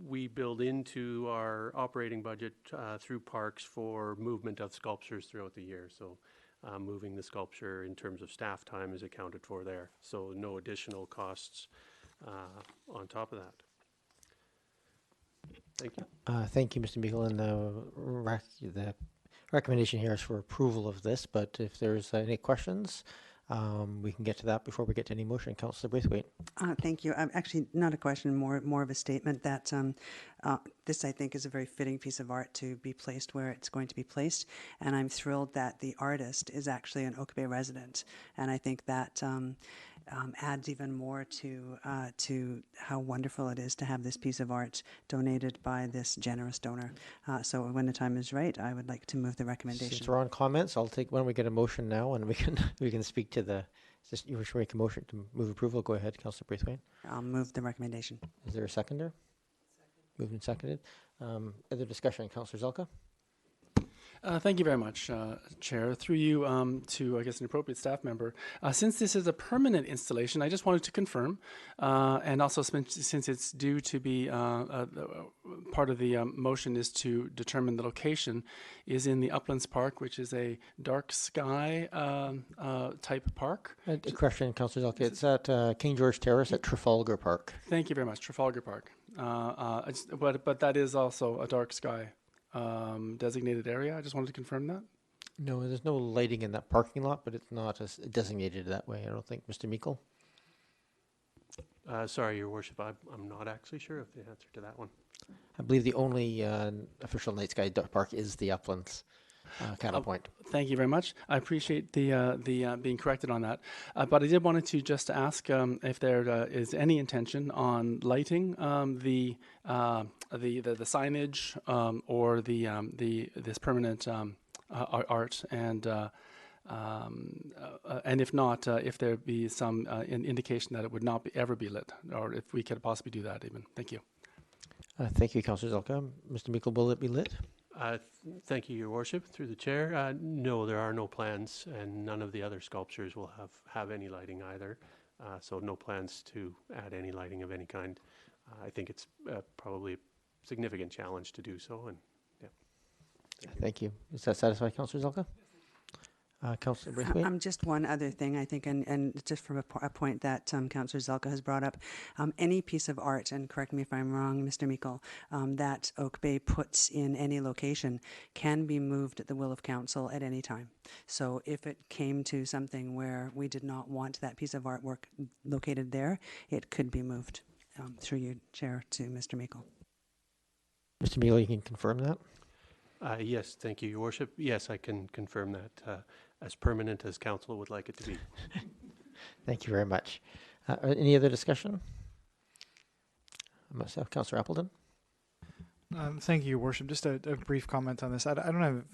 we build into our operating budget through parks for movement of sculptures throughout the year. So moving the sculpture in terms of staff time is accounted for there. So no additional costs on top of that. Thank you. Thank you, Mr. Meikle. And the recommendation here is for approval of this, but if there's any questions, we can get to that before we get to any motion. Councillor Braithwaite. Thank you. Actually, not a question, more of a statement that this, I think, is a very fitting piece of art to be placed where it's going to be placed. And I'm thrilled that the artist is actually an Oak Bay resident. And I think that adds even more to how wonderful it is to have this piece of art donated by this generous donor. So when the time is right, I would like to move the recommendation. Since we're on comments, I'll take, why don't we get a motion now, and we can speak to the, just you wish to make a motion to move approval. Go ahead, Councillor Braithwaite. I'll move the recommendation. Is there a seconder? Moved and seconded. Other discussion, Councillor Zelka? Thank you very much, Chair. Through you to, I guess, an appropriate staff member. Since this is a permanent installation, I just wanted to confirm, and also since it's due to be part of the motion is to determine the location, is in the Uplands Park, which is a dark sky type park. Correction, Councillor Zelka, it's at King George Terrace at Trafalgar Park. Thank you very much, Trafalgar Park. But that is also a dark sky designated area. I just wanted to confirm that. No, there's no lighting in that parking lot, but it's not designated that way, I don't think. Mr. Meikle? Sorry, Your Worship, I'm not actually sure of the answer to that one. I believe the only official night sky park is the Uplands Cattle Point. Thank you very much. I appreciate the being corrected on that. But I did wanted to just ask if there is any intention on lighting the signage or this permanent art, and if not, if there be some indication that it would not ever be lit, or if we could possibly do that even. Thank you. Thank you, Councillor Zelka. Mr. Meikle, will it be lit? Thank you, Your Worship. Through the Chair, no, there are no plans, and none of the other sculptures will have any lighting either. So no plans to add any lighting of any kind. I think it's probably a significant challenge to do so, and yeah. Thank you. Does that satisfy Councillor Zelka? Councillor Braithwaite? Just one other thing, I think, and just from a point that Councillor Zelka has brought up, any piece of art, and correct me if I'm wrong, Mr. Meikle, that Oak Bay puts in any location can be moved at the will of council at any time. So if it came to something where we did not want that piece of artwork located there, it could be moved through you, Chair, to Mr. Meikle. Mr. Meikle, you can confirm that? Yes, thank you, Your Worship. Yes, I can confirm that as permanent as council would like it to be. Thank you very much. Any other discussion? Myself, Councillor Appleton. Thank you, Your Worship. Just a brief comment on this. I don't have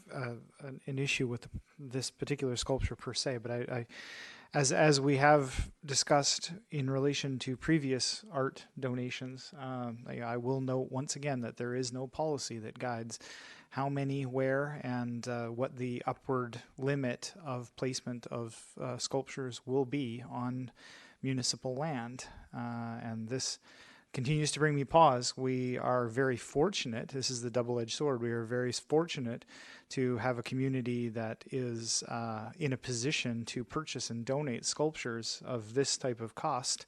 an issue with this particular sculpture per se, but I as we have discussed in relation to previous art donations, I will note once again that there is no policy that guides how many, where, and what the upward limit of placement of sculptures will be on municipal land. And this continues to bring me pause. We are very fortunate. This is the double-edged sword. We are very fortunate to have a community that is in a position to purchase and donate sculptures of this type of cost,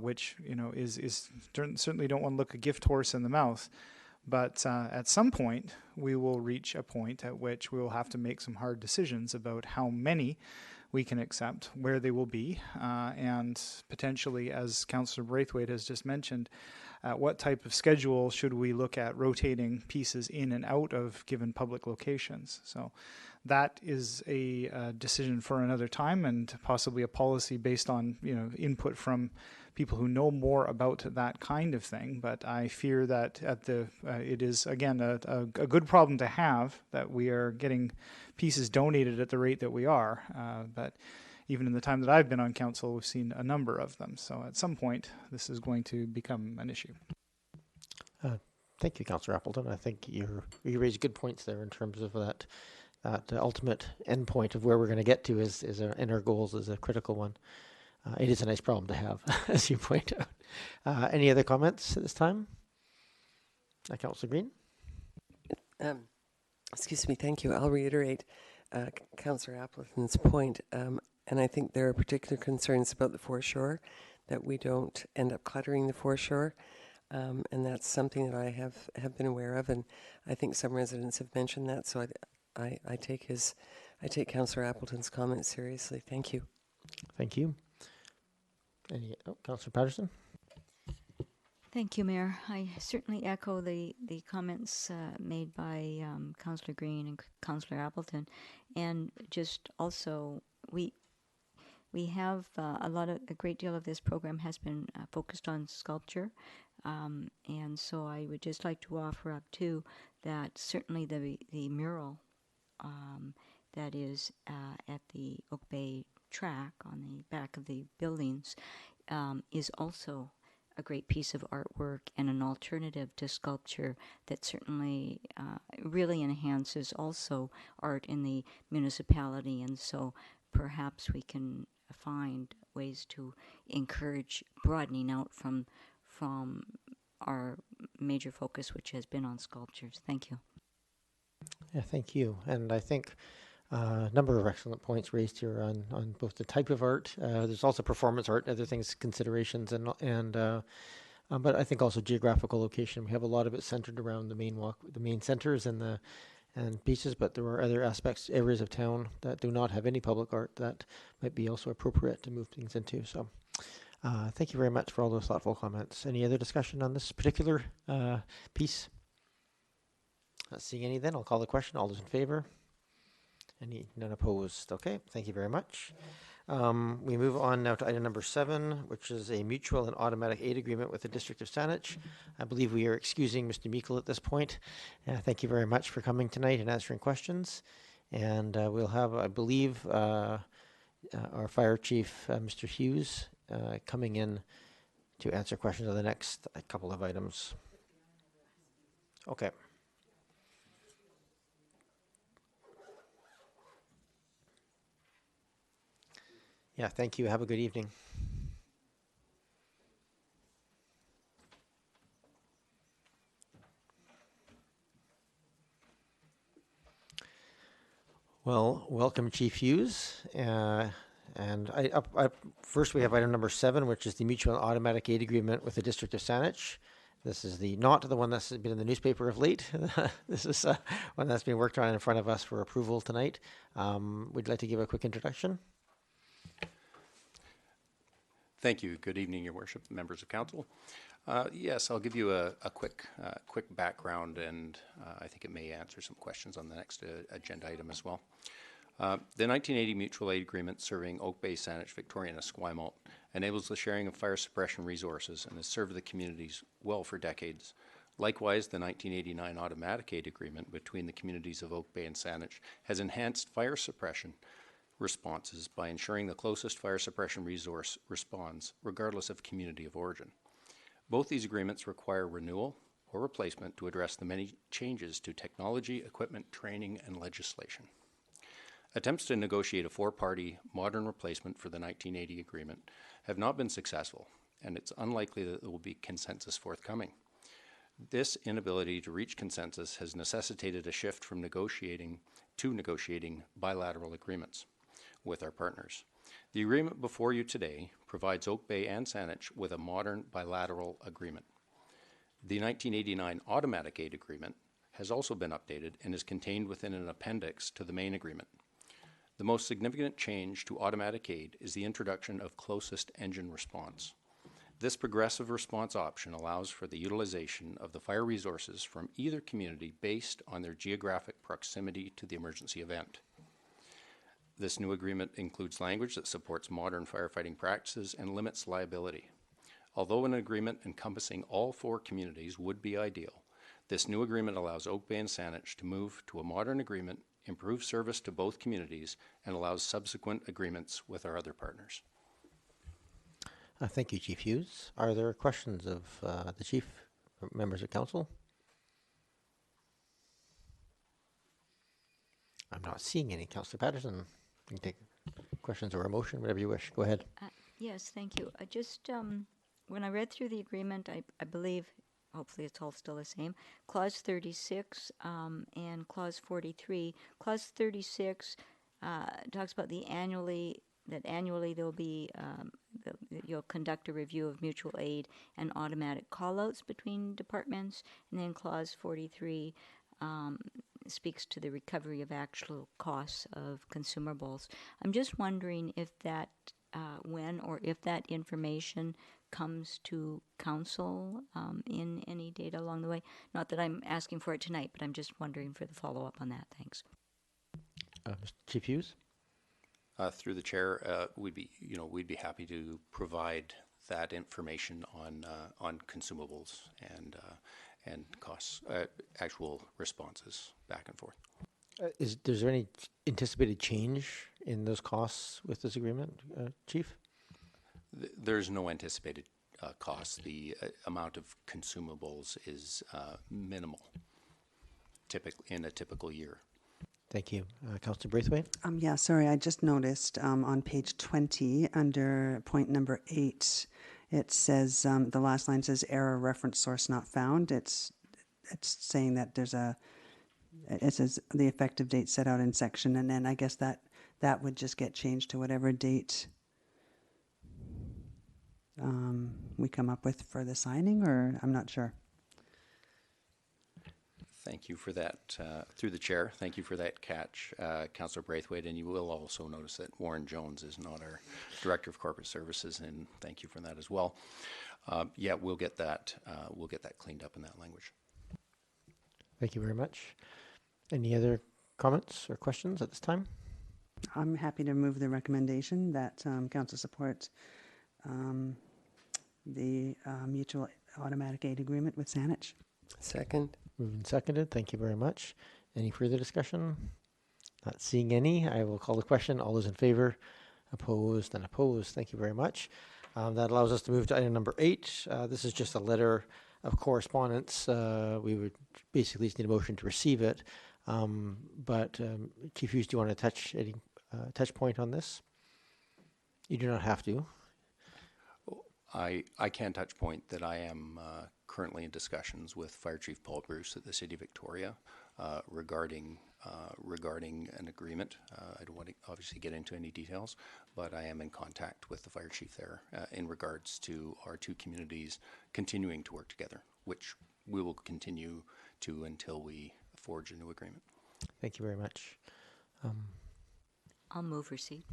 which is certainly don't want to look a gift horse in the mouth. But at some point, we will reach a point at which we will have to make some hard decisions about how many we can accept, where they will be, and potentially, as Councillor Braithwaite has just mentioned, what type of schedule should we look at rotating pieces in and out of given public locations. So that is a decision for another time, and possibly a policy based on input from people who know more about that kind of thing. But I fear that it is again a good problem to have, that we are getting pieces donated at the rate that we are. But even in the time that I've been on council, we've seen a number of them. So at some point, this is going to become an issue. Thank you, Councillor Appleton. I think you raised good points there in terms of that ultimate endpoint of where we're going to get to in our goals is a critical one. It is a nice problem to have, as you point out. Any other comments at this time? Councillor Green? Excuse me, thank you. I'll reiterate Councillor Appleton's point. And I think there are particular concerns about the foreshore, that we don't end up cluttering the foreshore. And that's something that I have been aware of, and I think some residents have mentioned that. So I take Councillor Appleton's comment seriously. Thank you. Thank you. Councillor Patterson? Thank you, Mayor. I certainly echo the comments made by Councillor Green and Councillor Appleton, and just also we have a great deal of this program has been focused on sculpture, and so I would just like to offer up too that certainly the mural that is at the Oak Bay track on the back of the buildings is also a great piece of artwork and an alternative to sculpture that certainly really enhances also art in the municipality. And so perhaps we can find ways to encourage broadening out from our major focus, which has been on sculptures. Thank you. Yeah, thank you. And I think a number of excellent points raised here on both the type of art. There's also performance art, other things, considerations, but I think also geographical location. We have a lot of it centered around the main centers and beaches, but there are other areas of town that do not have any public art that might be also appropriate to move things into. So thank you very much for all those thoughtful comments. Any other discussion on this particular piece? Not seeing any then, I'll call the question. All those in favor? None opposed? Okay, thank you very much. We move on now to item number 7, which is a mutual and automatic aid agreement with the District of Saanich. I believe we are excusing Mr. Meikle at this point. Thank you very much for coming tonight and answering questions. And we'll have, I believe, our Fire Chief, Mr. Hughes, coming in to answer questions on the next couple of items. Okay. Yeah, thank you. Have a good evening. Well, welcome, Chief Hughes. And first we have item number 7, which is the mutual and automatic aid agreement with the District of Saanich. This is not the one that's been in the newspaper of late. This is one that's been worked on in front of us for approval tonight. Would you like to give a quick introduction? Thank you. Good evening, Your Worship, members of council. Yes, I'll give you a quick background, and I think it may answer some questions on the next agenda item as well. The 1980 Mutual Aid Agreement serving Oak Bay, Saanich, Victoria, and Esquimalt enables the sharing of fire suppression resources and has served the communities well for decades. Likewise, the 1989 Automatic Aid Agreement between the communities of Oak Bay and Saanich has enhanced fire suppression responses by ensuring the closest fire suppression resource responds, regardless of community of origin. Both these agreements require renewal or replacement to address the many changes to technology, equipment, training, and legislation. Attempts to negotiate a 4-party modern replacement for the 1980 agreement have not been successful, and it's unlikely that there will be consensus forthcoming. This inability to reach consensus has necessitated a shift from negotiating bilateral agreements with our partners. The agreement before you today provides Oak Bay and Saanich with a modern bilateral agreement. The 1989 Automatic Aid Agreement has also been updated and is contained within an appendix to the main agreement. The most significant change to automatic aid is the introduction of closest engine response. This progressive response option allows for the utilization of the fire resources from either community based on their geographic proximity to the emergency event. This new agreement includes language that supports modern firefighting practices and limits liability. Although an agreement encompassing all 4 communities would be ideal, this new agreement allows Oak Bay and Saanich to move to a modern agreement, improve service to both communities, and allows subsequent agreements with our other partners. Thank you, Chief Hughes. Are there questions of the Chief or members of council? I'm not seeing any. Councillor Patterson, you can take questions or a motion, whatever you wish. Go ahead. Yes, thank you. I just, when I read through the agreement, I believe, hopefully it's all still the same, Clause 36 and Clause 43. Clause 36 talks about annually there'll be, you'll conduct a review of mutual aid and automatic call-outs between departments. And then Clause 43 speaks to the recovery of actual costs of consumables. I'm just wondering if that, when or if that information comes to council in any data along the way. Not that I'm asking for it tonight, but I'm just wondering for the follow-up on that. Thanks. Mr. Chief Hughes? Through the chair, we'd be happy to provide that information on consumables and costs, actual responses back and forth. Is there any anticipated change in those costs with this agreement, Chief? There's no anticipated costs. The amount of consumables is minimal, typically in a typical year. Thank you. Councillor Braithwaite? Yeah, sorry, I just noticed on page 20, under point number 8, it says, the last line says error reference source not found. It's saying that it says the effective date set out in section, and then I guess that would just get changed to whatever date we come up with for the signing, or I'm not sure. Thank you for that, through the chair. Thank you for that catch, Councillor Braithwaite. And you will also notice that Warren Jones is not our Director of Corporate Services, and thank you for that as well. Yeah, we'll get that cleaned up in that language. Thank you very much. Any other comments or questions at this time? I'm happy to move the recommendation that council supports the mutual automatic aid agreement with Saanich. Second. Moved and seconded. Thank you very much. Any further discussion? Not seeing any. I will call the question. All those in favor? Opposed and opposed. Thank you very much. That allows us to move to item number 8. This is just a letter of correspondence. We would basically just need a motion to receive it. But Chief Hughes, do you want to touch any touch point on this? You do not have to. I can touch point that I am currently in discussions with Fire Chief Paul Bruce at the City of Victoria regarding an agreement. I don't want to obviously get into any details, but I am in contact with the Fire Chief there in regards to our two communities continuing to work together, which we will continue to until we forge a new agreement. Thank you very much. I'll move receipt.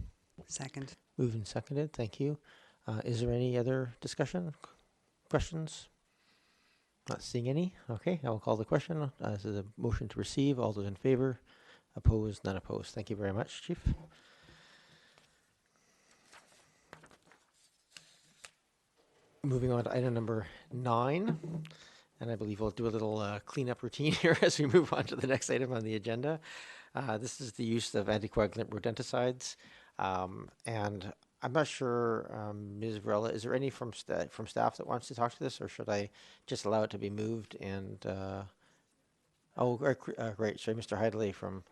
Second. Moved and seconded. Thank you. Is there any other discussion, questions? Not seeing any. Okay, I will call the question. This is a motion to receive. All those in favor? Opposed? None opposed. Thank you very much, Chief. Moving on to item number 9. And I believe we'll do a little cleanup routine here as we move on to the next item on the agenda. This is the use of anticoagulant rodenticides. And I'm not sure, Ms. Varela, is there any from staff that wants to talk to this, or should I just allow it to be moved? And great. Sorry, Mr. Heideley from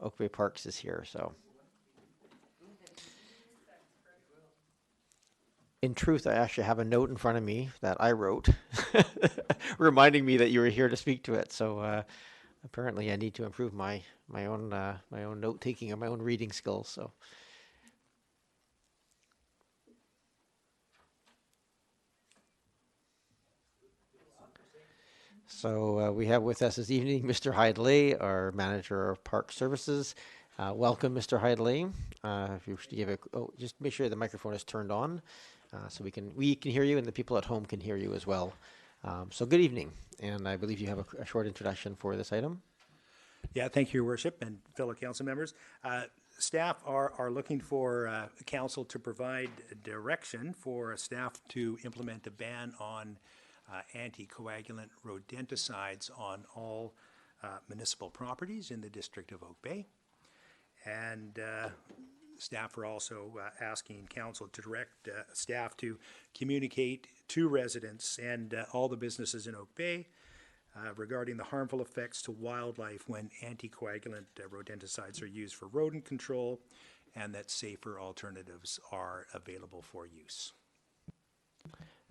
Oak Bay Parks is here. So, in truth, I actually have a note in front of me that I wrote, reminding me that you were here to speak to it. So apparently, I need to improve my own note taking and my own reading skills. So we have with us this evening Mr. Heideley, our Manager of Park Services. Welcome, Mr. Heideley. If you wish to give just make sure the microphone is turned on, so we can hear you and the people at home can hear you as well. So good evening, and I believe you have a short introduction for this item. Yeah, thank you, Your Worship, and fellow council members. Staff are looking for council to provide direction for staff to implement a ban on anticoagulant rodenticides on all municipal properties in the District of Oak Bay. And staff are also asking council to direct staff to communicate to residents and all the businesses in Oak Bay regarding the harmful effects to wildlife when anticoagulant rodenticides are used for rodent control, and that safer alternatives are available for use.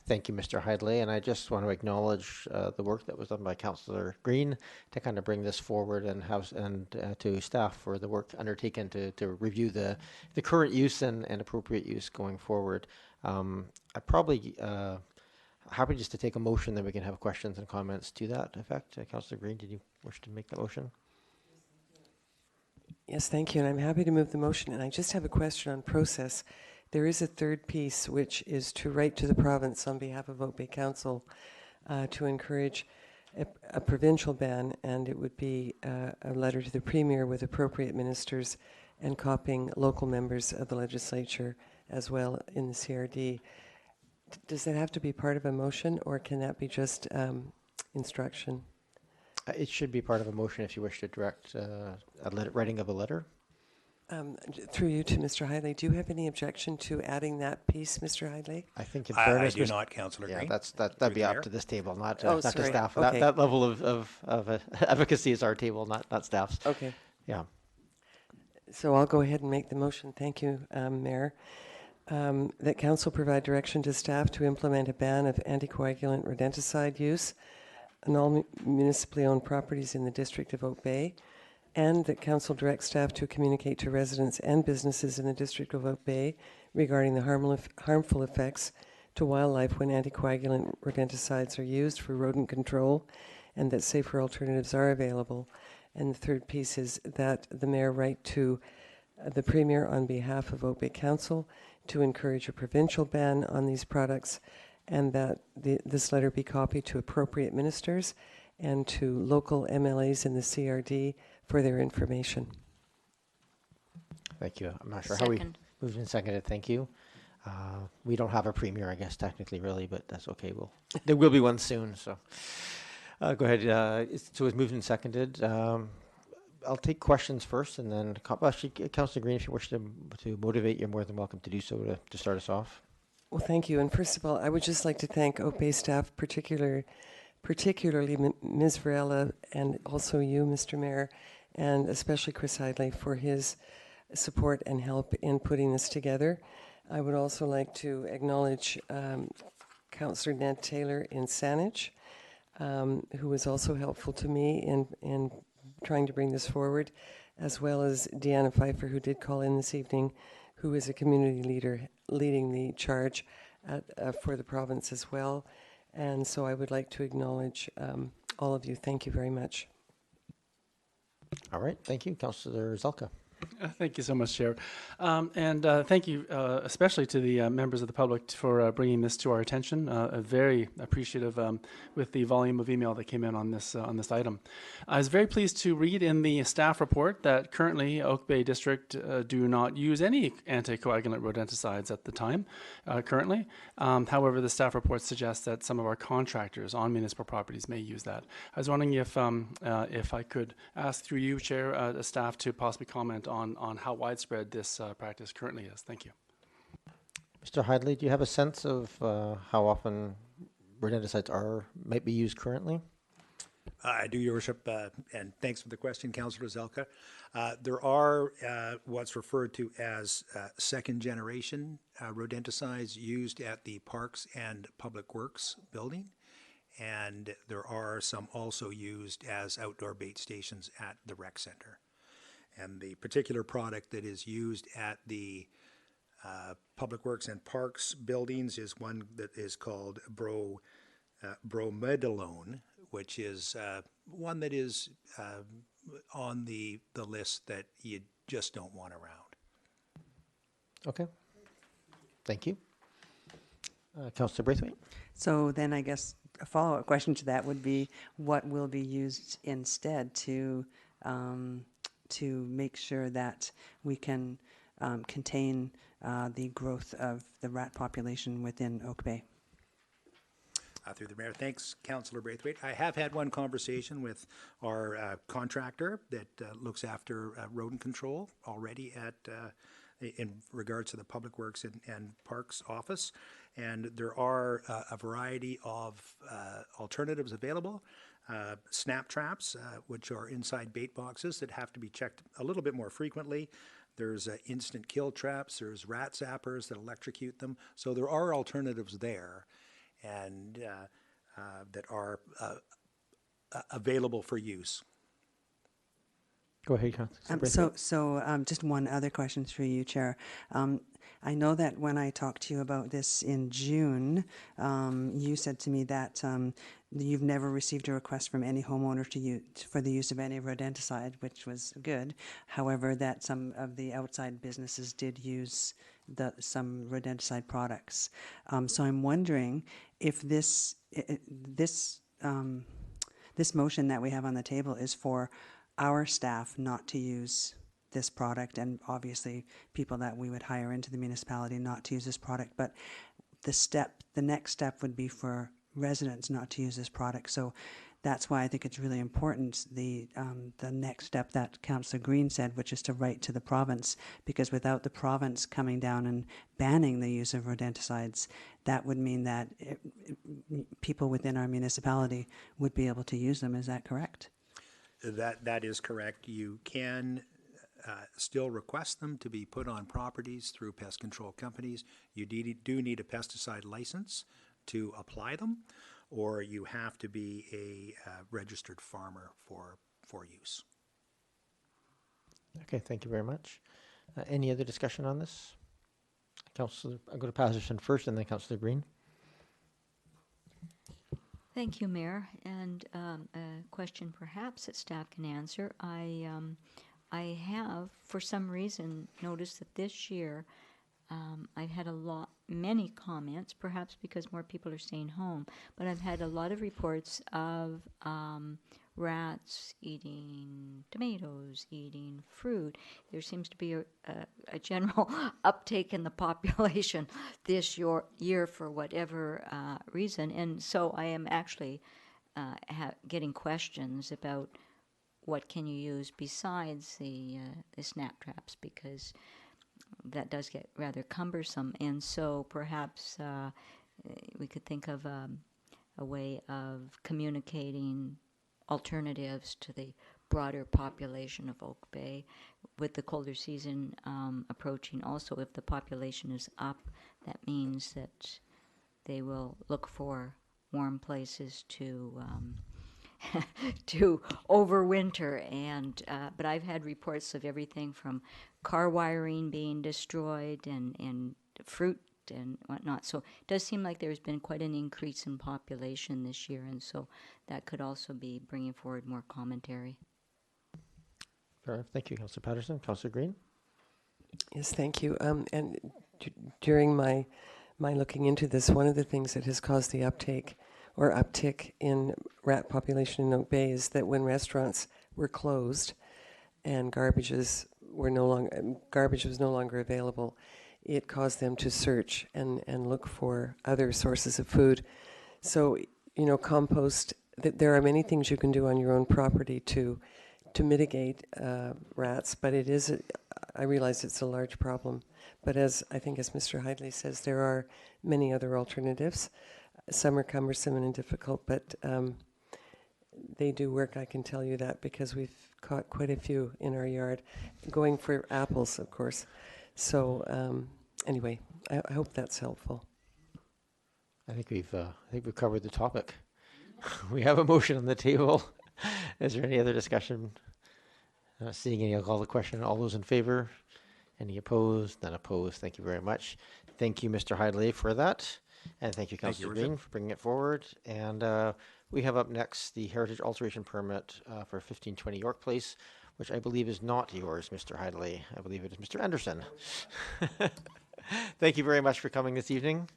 Thank you, Mr. Heideley, and I just want to acknowledge the work that was done by Councillor Green to kind of bring this forward, and to staff for the work undertaken to review the current use and appropriate use going forward. I probably happy just to take a motion, then we can have questions and comments to that effect. Councillor Green, did you wish to make that motion? Yes, thank you, and I'm happy to move the motion. And I just have a question on process. There is a third piece, which is to write to the province on behalf of Oak Bay Council to encourage a provincial ban, and it would be a letter to the Premier with appropriate ministers and copying local members of the legislature as well in the CRD. Does that have to be part of a motion, or can that be just instruction? It should be part of a motion if you wish to direct writing of a letter. Through you to Mr. Hidley, do you have any objection to adding that piece, Mr. Hidley? I think in I fairness, do Mr. not, Councillor Yeah, Green. that'd be the up mayor. to this table, not Oh, not to sorry. staff. Okay. That level of advocacy is our table, not staff's. Okay. Yeah. So I'll go ahead and make the motion. Thank you, Mayor. That council provide direction to staff to implement a ban of anticoagulant rodenticide use on all municipally owned properties in the District of Oak Bay, and that council direct staff to communicate to residents and businesses in the District of Oak Bay regarding the harmful effects to wildlife when anticoagulant rodenticides are used for rodent control, and that safer alternatives are available. And the third piece is that the mayor write to the Premier on behalf of Oak Bay Council to encourage a provincial ban on these products, and that this letter be copied to appropriate ministers and to local MLAs in the CRD for their information. Thank you. I'm not sure how we Second. moved and seconded. Thank you. We don't have a premier, I guess, technically, really, but that's okay. There will be one soon. So go ahead. So it's moved and seconded. I'll take questions first, and then actually, Councillor Green, if you wish to motivate, you're more than welcome to do so to start us off. Well, thank you. And first of all, I would just like to thank Oak Bay staff, particularly Ms. Varela, and also you, Mr. Mayor, and especially Chris Hidley for his support and help in putting this together. I would also like to acknowledge Councillor Ned Taylor in Saanich, who was also helpful to me in trying to bring this forward, as well as Deanna Pfeiffer, who did call in this evening, who is a community leader leading the charge for the province as well. And so I would like to acknowledge all of you. Thank you very much. All right. Thank you, Councillor Zelka. Thank you so much, Chair. And thank you especially to the members of the public for bringing this to our attention. Very appreciative with the volume of email that came in on this item. I was very pleased to read in the staff report that currently Oak Bay District do not use any anticoagulant rodenticides at the time, currently. However, the staff report suggests that some of our contractors on municipal properties may use that. I was wondering if I could ask through you, Chair, the staff to possibly comment on how widespread this practice currently is. Thank you. Mr. Hidley, do you have a sense of how often rodenticides might be used currently? I do, Your Worship, and thanks for the question, Councillor Zelka. There are what's referred to as second-generation rodenticides used at the Parks and Public Works building, and there are some also used as outdoor bait stations at the rec center. And the particular product that is used at the Public Works and Parks buildings is one that is called bromidolone, which is one that is on the list that you just don't want around. Okay. Thank you. Councillor Braithwaite. So then I guess a follow-up question to that would be, what will be used instead to make sure that we can contain the growth of the rat population within Oak Bay? Through the mayor, thanks, Councillor Braithwaite. I have had one conversation with our contractor that looks after rodent control already in regards to the Public Works and Parks office, and there are a variety of alternatives available. Snap traps, which are inside bait boxes that have to be checked a little bit more frequently. There's instant kill traps. There's rat zappers that electrocute them. So there are alternatives there, and that are available for use. Go ahead, Councillor Braithwaite. So just one other question through you, Chair. I know that when I talked to you about this in June, you said to me that you've never received a request from any homeowner for the use of any rodenticide, which was good. However, that some of the outside businesses did use some rodenticide products. So I'm wondering if this motion that we have on the table is for our staff not to use this product, and obviously people that we would hire into the municipality not to use this product. But the next step would be for residents not to use this product. So that's why I think it's really important, the next step that Councillor Green said, which is to write to the province, because without the province coming down and banning the use of rodenticides, that would mean that people within our municipality would be able to use them. Is that correct? That is correct. You can still request them to be put on properties through pest control companies. You do need a pesticide license to apply them, or you have to be a registered farmer for use. Okay, thank you very much. Any other discussion on this? Councillor, I'll go to Patterson first and then Councillor Green. Thank you, Mayor. And a question perhaps that staff can answer. I have, for some reason, noticed that this year I've had many comments, perhaps because more people are staying home, but I've had a lot of reports of rats eating tomatoes, eating fruit. There seems to be a general uptake in the population this year for whatever reason. And so I am actually getting questions about what can you use besides the snap traps, because that does get rather cumbersome. And so perhaps we could think of a way of communicating alternatives to the broader population of Oak Bay. With the colder season approaching, also if the population is up, that means that they will look for warm places to to overwinter. And but I've had reports of everything from car wiring being destroyed and fruit and whatnot. So it does seem like there's been quite an increase in population this year, and so that could also be bringing forward more commentary. Fair enough. Thank you, Councillor Patterson. Councillor Green? Yes, thank you. And during my looking into this, one of the things that has caused the uptick in rat population in Oak Bay is that when restaurants were closed and garbage was no longer available, it caused them to search and look for other sources of food. So, compost, there are many things you can do on your own property to mitigate rats, but I realize it's a large problem. But as Mr. Hidley says, there are many other alternatives. Some are cumbersome and difficult, but they do work, I can tell you that, because we've caught quite a few in our yard, going for apples, of course. So anyway, I hope that's helpful. I think we've covered the topic. We have a motion on the table. Is there any other discussion? Not seeing any, I'll call the question. All those in favor? Any opposed? None opposed. Thank you very much. Thank you, Mr. Hidley, for that. And thank you, Councillor Green, for bringing it forward. And we have up next the Heritage Alteration Permit for 1520 York Place, which I believe is not yours, Mr. Hidley. I believe it is Mr. Anderson. Thank you very much for coming this evening.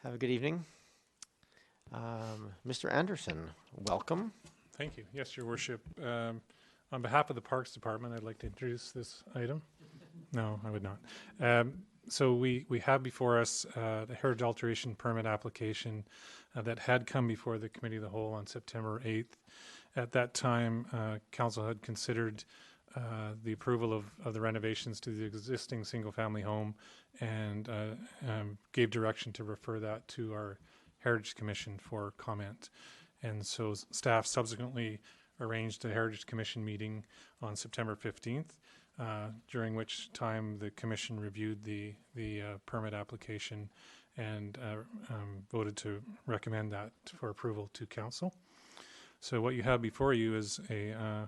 Have a good evening. Mr. Anderson, welcome. Thank you. Yes, Your Worship. On behalf of the Parks Department, I'd like to introduce this item. No, I would not. So we have before us the Heritage Alteration Permit application that had come before the Committee of the Whole on September 8th. At that time, Council had considered the approval of the renovations to the existing single-family home and gave direction to refer that to our Heritage Commission for comment. And so staff subsequently arranged a Heritage Commission meeting on September 15th, during which time the Commission reviewed the permit application and voted to recommend that for approval to Council. So what you have before you is an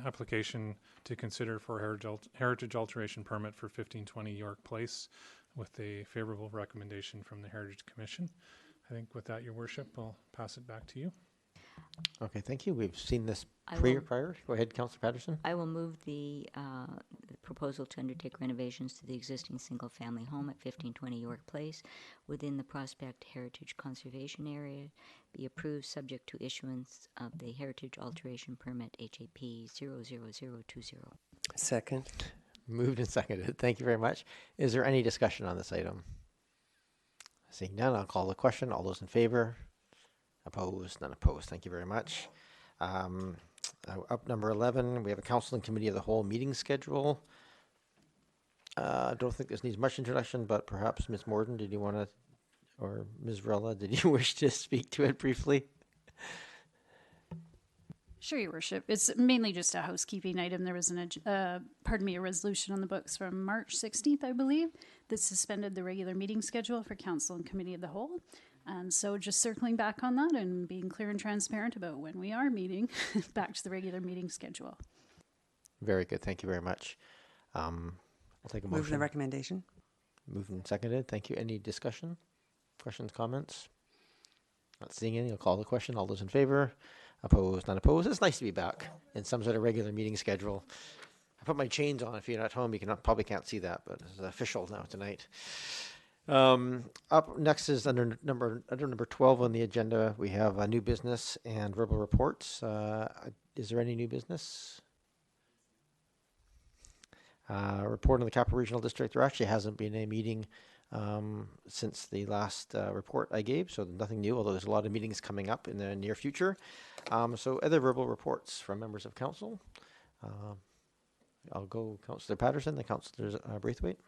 application to consider for Heritage Alteration Permit for 1520 York Place with a favorable recommendation from the Heritage Commission. I think with that, Your Worship, I'll pass it back to you. Okay, thank you. We've seen this prior. Go ahead, Councillor Patterson. I will move the proposal to undertake renovations to the existing single-family home at 1520 York Place within the Prospect Heritage Conservation Area be approved subject to issuance of the Heritage Alteration Permit HAP 00020. Second. Moved and seconded. Thank you very much. Is there any discussion on this item? Seeing none, I'll call the question. All those in favor? Opposed? None opposed. Thank you very much. Up number 11, we have a council and committee of the whole meeting schedule. I don't think this needs much introduction, but perhaps Ms. Morden, did you want to, or Ms. Rella, did you wish to speak to it briefly? Sure, Your Worship. It's mainly just a housekeeping item. There was a resolution on the books from March 16th, I believe, that suspended the regular meeting schedule for council and committee of the whole. And so just circling back on that and being clear and transparent about when we are meeting back to the regular meeting schedule. Very good. Thank you very much. I'll take a motion. Move the recommendation. Moved and seconded. Thank you. Any discussion? Questions, comments? Not seeing any. I'll call the question. All those in favor? Opposed? Not opposed? It's nice to be back in some sort of regular meeting schedule. I put my chains on. If you're not home, you probably can't see that, but it's official now tonight. Up next is under number 12 on the agenda. We have new business and verbal reports. Is there any new business? Report on the Capital Regional District. There actually hasn't been a meeting since the last report I gave, so nothing new, although there's a lot of meetings coming up in the near future. So other verbal reports from members of council. I'll go Councillor Patterson, then Councillor Braithwaite.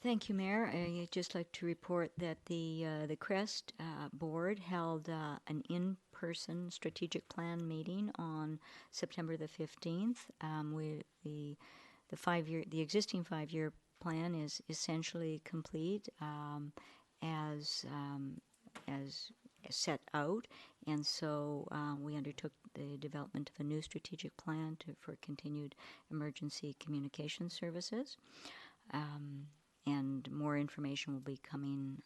Thank you, Mayor. I'd just like to report that the CREST board held an in-person strategic plan meeting on September the 15th. The existing 5-year plan is essentially complete as set out, and so we undertook the development of a new strategic plan for continued emergency communication services. And more information will be coming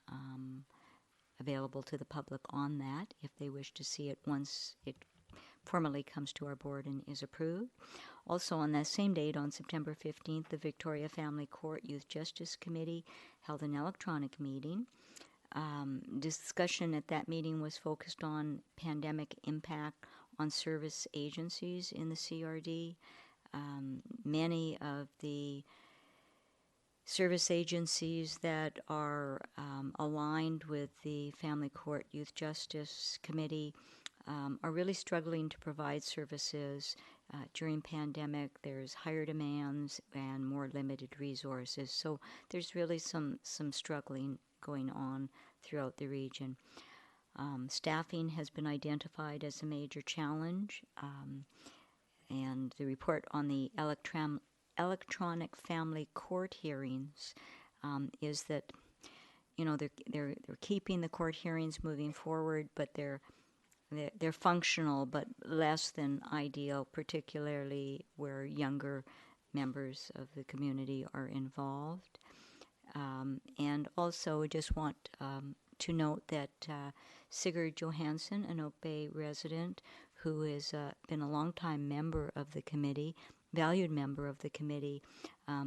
available to the public on that if they wish to see it once it formally comes to our board and is approved. Also on that same date, on September 15th, the Victoria Family Court Youth Justice Committee held an electronic meeting. Discussion at that meeting was focused on pandemic impact on service agencies in the CRD. Many of the service agencies that are aligned with the Family Court Youth Justice Committee are really struggling to provide services during pandemic. There's higher demands and more limited resources, so there's really some struggling going on throughout the region. Staffing has been identified as a major challenge, and the report on the electronic family court hearings is that, you know, they're keeping the court hearings moving forward, but they're functional but less than ideal, particularly where younger members of the community are involved. And also, I just want to note that Sigurd Johansson, an Oak Bay resident who has been a longtime member of the committee, valued member of the committee,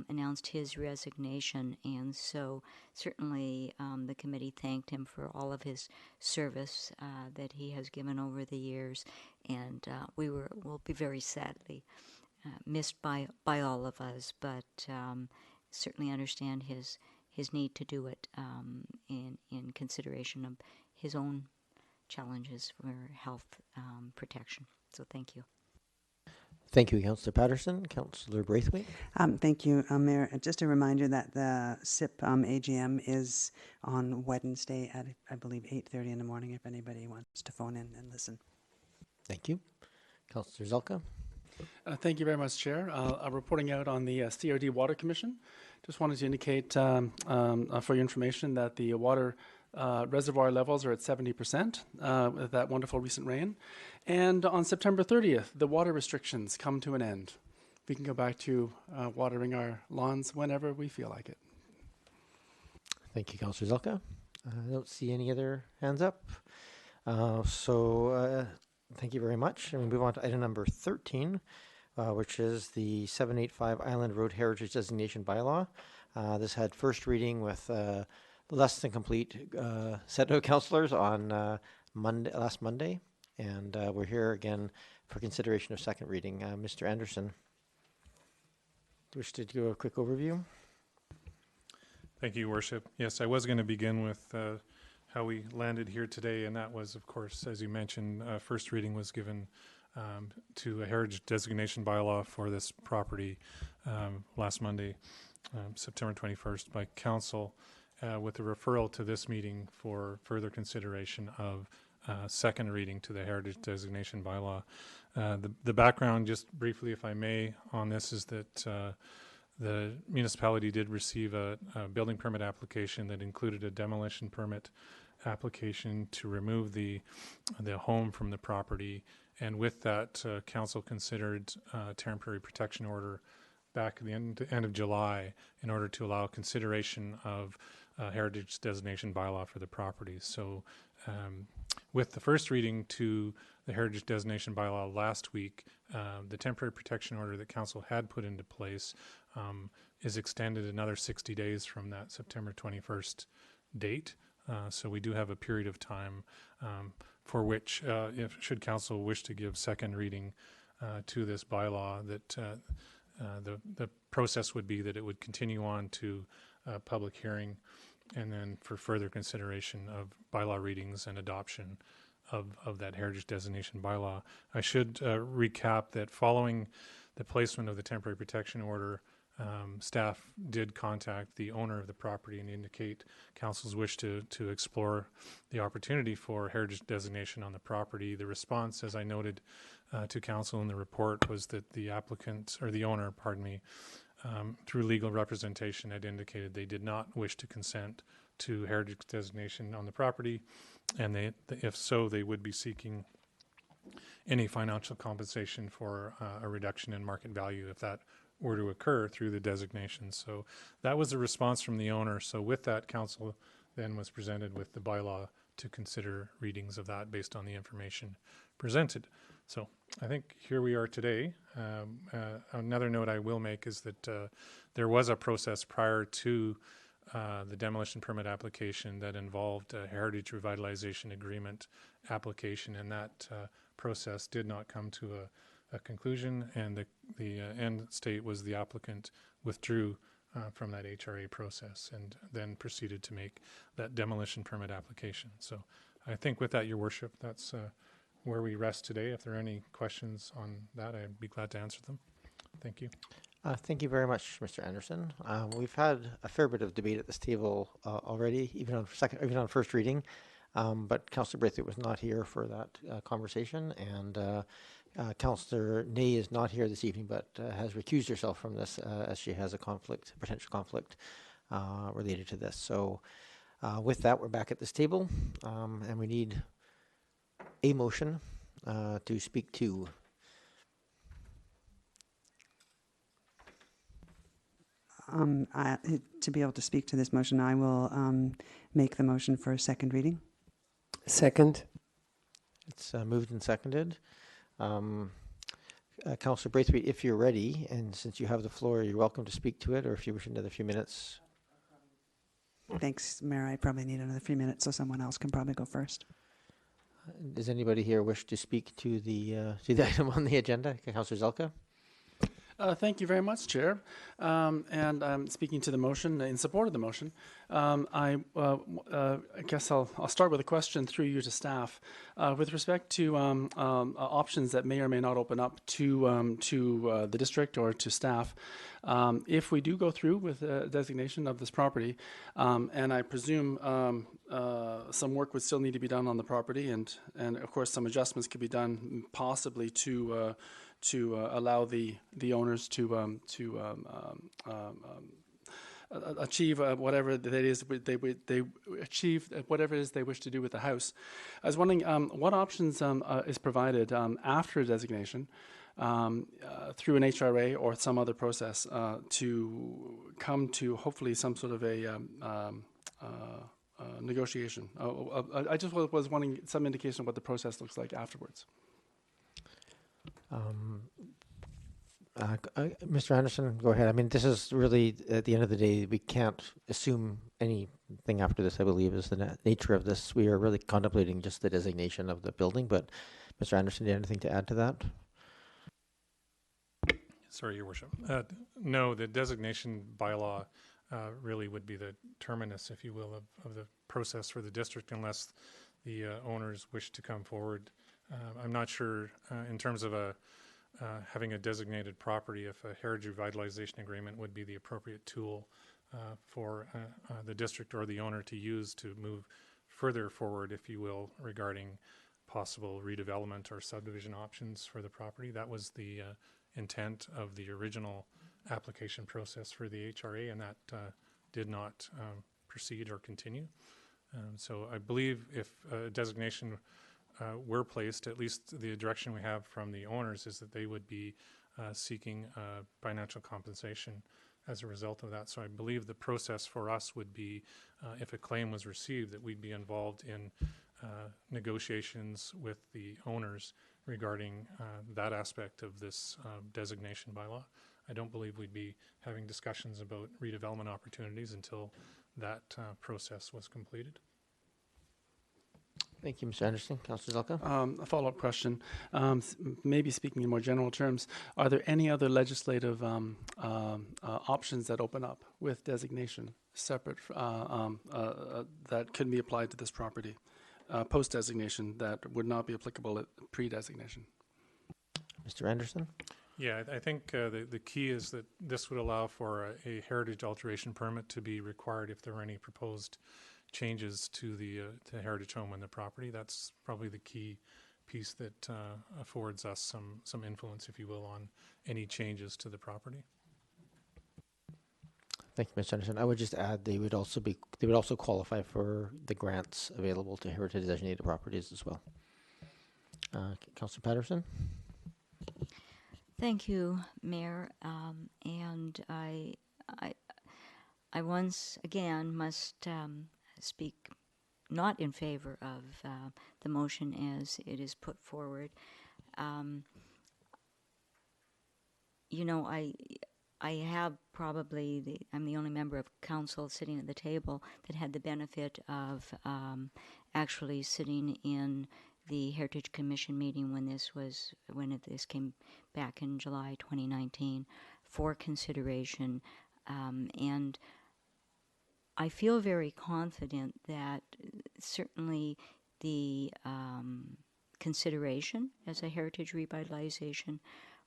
announced his resignation, and so certainly the committee thanked him for all of his service that he has given over the years, and will be very sadly missed by all of us, but certainly understand his need to do it in consideration of his own challenges for health protection. So thank you. Thank you, Councillor Patterson. Councillor Braithwaite. Thank you, Mayor. Just a reminder that the SIP AGM is on Wednesday at, I believe, 8:30 in the morning, if anybody wants to phone in and listen. Thank you. Councillor Zelka. Thank you very much, Chair. I'm reporting out on the CRD Water Commission. Just wanted to indicate for your information that the water reservoir levels are at 70% with that wonderful recent rain. And on September 30th, the water restrictions come to an end. We can go back to watering our lawns whenever we feel like it. Thank you, Councillor Zelka. I don't see any other hands up. So thank you very much. And we move on to item number 13, which is the 785 Island Road Heritage Designation Bylaw. This had first reading with less than complete set of councillors on last Monday, and we're here again for consideration of second reading. Mr. Anderson, do you wish to do a quick overview? Thank you, Worship. Yes, I was going to begin with how we landed here today, and that was, of course, as you mentioned, first reading was given to a heritage designation bylaw for this property last Monday, September 21st, by council, with a referral to this meeting for further consideration of second reading to the heritage designation bylaw. The background, just briefly, if I may, on this is that the municipality did receive a building permit application that included a demolition permit application to remove the home from the property, and with that, council considered a temporary protection order back at the end of July in order to allow consideration of heritage designation bylaw for the property. So with the first reading to the heritage designation bylaw last week, the temporary protection order that council had put into place is extended another 60 days from that September 21st date. So we do have a period of time for which, if should council wish to give second reading to this bylaw, that the process would be that it would continue on to public hearing, and then for further consideration of bylaw readings and adoption of that heritage designation bylaw. I should recap that following the placement of the temporary protection order, staff did contact the owner of the property and indicate council's wish to explore the opportunity for heritage designation on the property. The response, as I noted to council in the report, was that the applicant, or the owner, pardon me, through legal representation had indicated they did not wish to consent to heritage designation on the property, and if so, they would be seeking any financial compensation for a reduction in market value if that were to occur through the designation. So that was the response from the owner. So with that, council then was presented with the bylaw to consider readings of that based on the information presented. So I think here we are today. Another note I will make is that there was a process prior to the demolition permit application that involved a heritage revitalization agreement application, and that process did not come to a conclusion, and the end state was the applicant withdrew from that HRA process and then proceeded to make that demolition permit application. So I think with that, Your Worship, that's where we rest today. If there are any questions on that, I'd be glad to answer them. Thank you. Thank you very much, Mr. Anderson. We've had a fair bit of debate at this table already, even on first reading, but Councillor Braithwaite was not here for that conversation, and Councillor Ney is not here this evening, but has recused herself from this as she has a potential conflict related to this. So with that, we're back at this table, and we need a motion to speak to. To be able to speak to this motion, I will make the motion for a second reading. Second. It's moved and seconded. Councillor Braithwaite, if you're ready, and since you have the floor, you're welcome to speak to it, or if you wish another few minutes. Thanks, Mayor. I probably need another few minutes, so someone else can probably go first. Does anybody here wish to speak to the item on the agenda? Councillor Zelka? Thank you very much, Chair. And I'm speaking to the motion, in support of the motion. I guess I'll start with a question through you to staff. With respect to options that may or may not open up to the district or to staff, if we do go through with a designation of this property, and I presume some work would still need to be done on the property, and of course some adjustments could be done possibly to allow the owners to achieve whatever that is they achieve whatever it is they wish to do with the house. I was wondering what options is provided after designation through an HRA or some other process to come to hopefully some sort of a negotiation. I just was wanting some indication of what the process looks like afterwards. Mr. Anderson, go ahead. I mean, this is really, at the end of the day, we can't assume anything after this, I believe, is the nature of this. We are really contemplating just the designation of the building, but Mr. Anderson, do you have anything to add to that? Sorry, Your Worship. No, the designation bylaw really would be the terminus, if you will, of the process for the district, unless the owners wish to come forward. I'm not sure in terms of having a designated property if a heritage revitalization agreement would be the appropriate tool for the district or the owner to use to move further forward, if you will, regarding possible redevelopment or subdivision options for the property. That was the intent of the original application process for the HRA, and that did not proceed or continue. So I believe if a designation were placed, at least the direction we have from the owners is that they would be seeking financial compensation as a result of that. So I believe the process for us would be, if a claim was received, that we'd be involved in negotiations with the owners regarding that aspect of this designation bylaw. I don't believe we'd be having discussions about redevelopment opportunities until that process was completed. Thank you, Mr. Anderson. Councillor Zelka? A follow-up question. Maybe speaking in more general terms, are there any other legislative options that open up with designation separate that can be applied to this property post-designation that would not be applicable at pre-designation? Mr. Anderson? Yeah, I think the key is that this would allow for a heritage alteration permit to be required if there were any proposed changes to the heritage home and the property. That's probably the key piece that affords us some influence, if you will, on any changes to the property. Thank you, Mr. Anderson. I would just add they would also qualify for the grants available to heritage designated properties as well. Councillor Patterson? Thank you, Mayor. And I once again must speak not in favor of the motion as it is put forward. You know, I have probably, I'm the only member of council sitting at the table that had the benefit of actually sitting in the Heritage Commission meeting when this came back in July 2019 for consideration. And I feel very confident that certainly the consideration as a heritage revitalization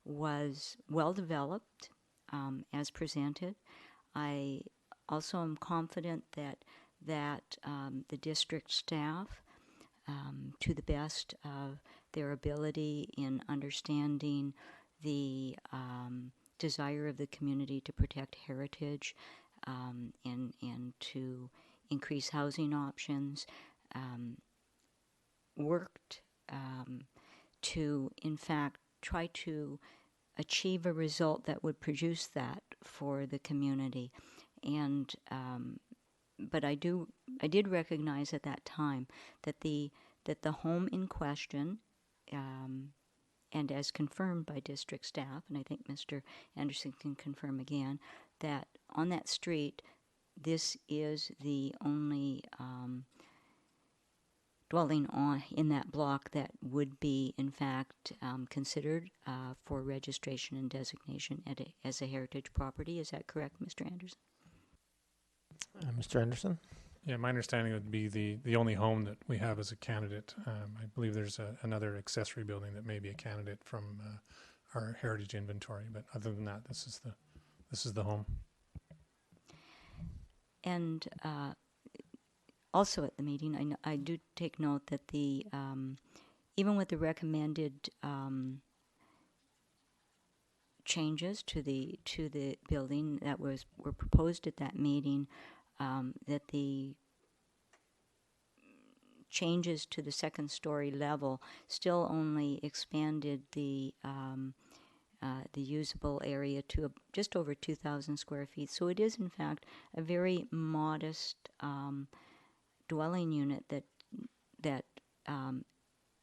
was well developed as presented. I also am confident that the district staff, to the best of their ability in understanding the desire of the community to protect heritage and to increase housing options, worked to, in fact, try to achieve a result that would produce that for the community. And but I did recognize at that time that the home in question, and as confirmed by district staff, and I think Mr. Anderson can confirm again, that on that street, this is the only dwelling in that block that would be, in fact, considered for registration and designation as a heritage property. Is that correct, Mr. Anderson? Mr. Anderson? Yeah, my understanding would be the only home that we have as a candidate. I believe there's another accessory building that may be a candidate from our heritage inventory, but other than that, this is the home. And also at the meeting, I do take note that the even with the recommended changes to the building that were proposed at that meeting, that the changes to the second story level still only expanded the usable area to just over 2,000 square feet. So it is, in fact, a very modest dwelling unit that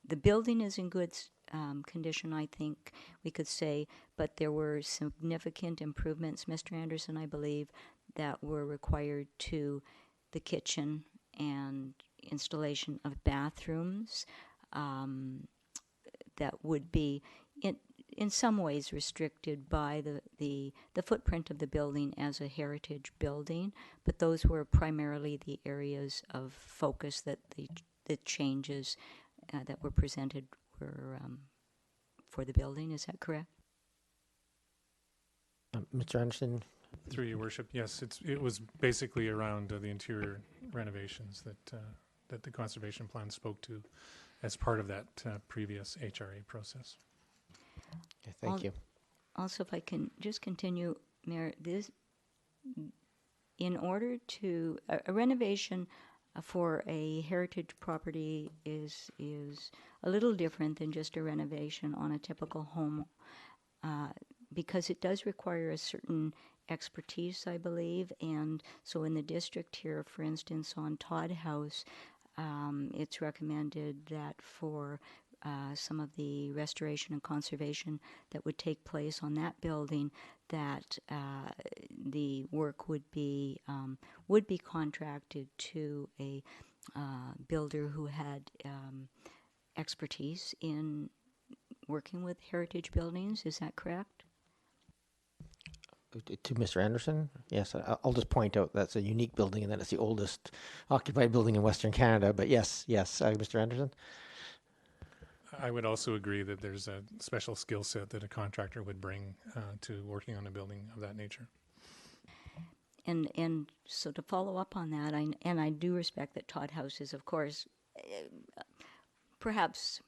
the building is in good condition, I think we could say, but there were significant improvements, Mr. Anderson, I believe, that were required to the kitchen and installation of bathrooms that would be in some ways restricted by the footprint of the building as a heritage building, but those were primarily the areas of focus that the changes that were presented were for the building. Is that correct? Mr. Anderson? Through your worship, yes, it was basically around the interior renovations that the conservation plan spoke to as part of that previous HRA process. Okay, thank you. Also, if I can just continue, Mayor, in order to a renovation for a heritage property is a little different than just a renovation on a typical home, because it does require a certain expertise, I believe. And so in the district here, for instance, on Todd House, it's recommended that for some of the restoration and conservation that would take place on that building, that the work would be contracted to a builder who had expertise in working with heritage buildings. Is that correct? To Mr. Anderson, yes, I'll just point out that's a unique building and that it's the oldest occupied building in Western Canada. But yes, Mr. Anderson. I would also agree that there's a special skill set that a contractor would bring to working on a building of that nature. And so to follow up on that, I do respect that Todd House is, of course, perhaps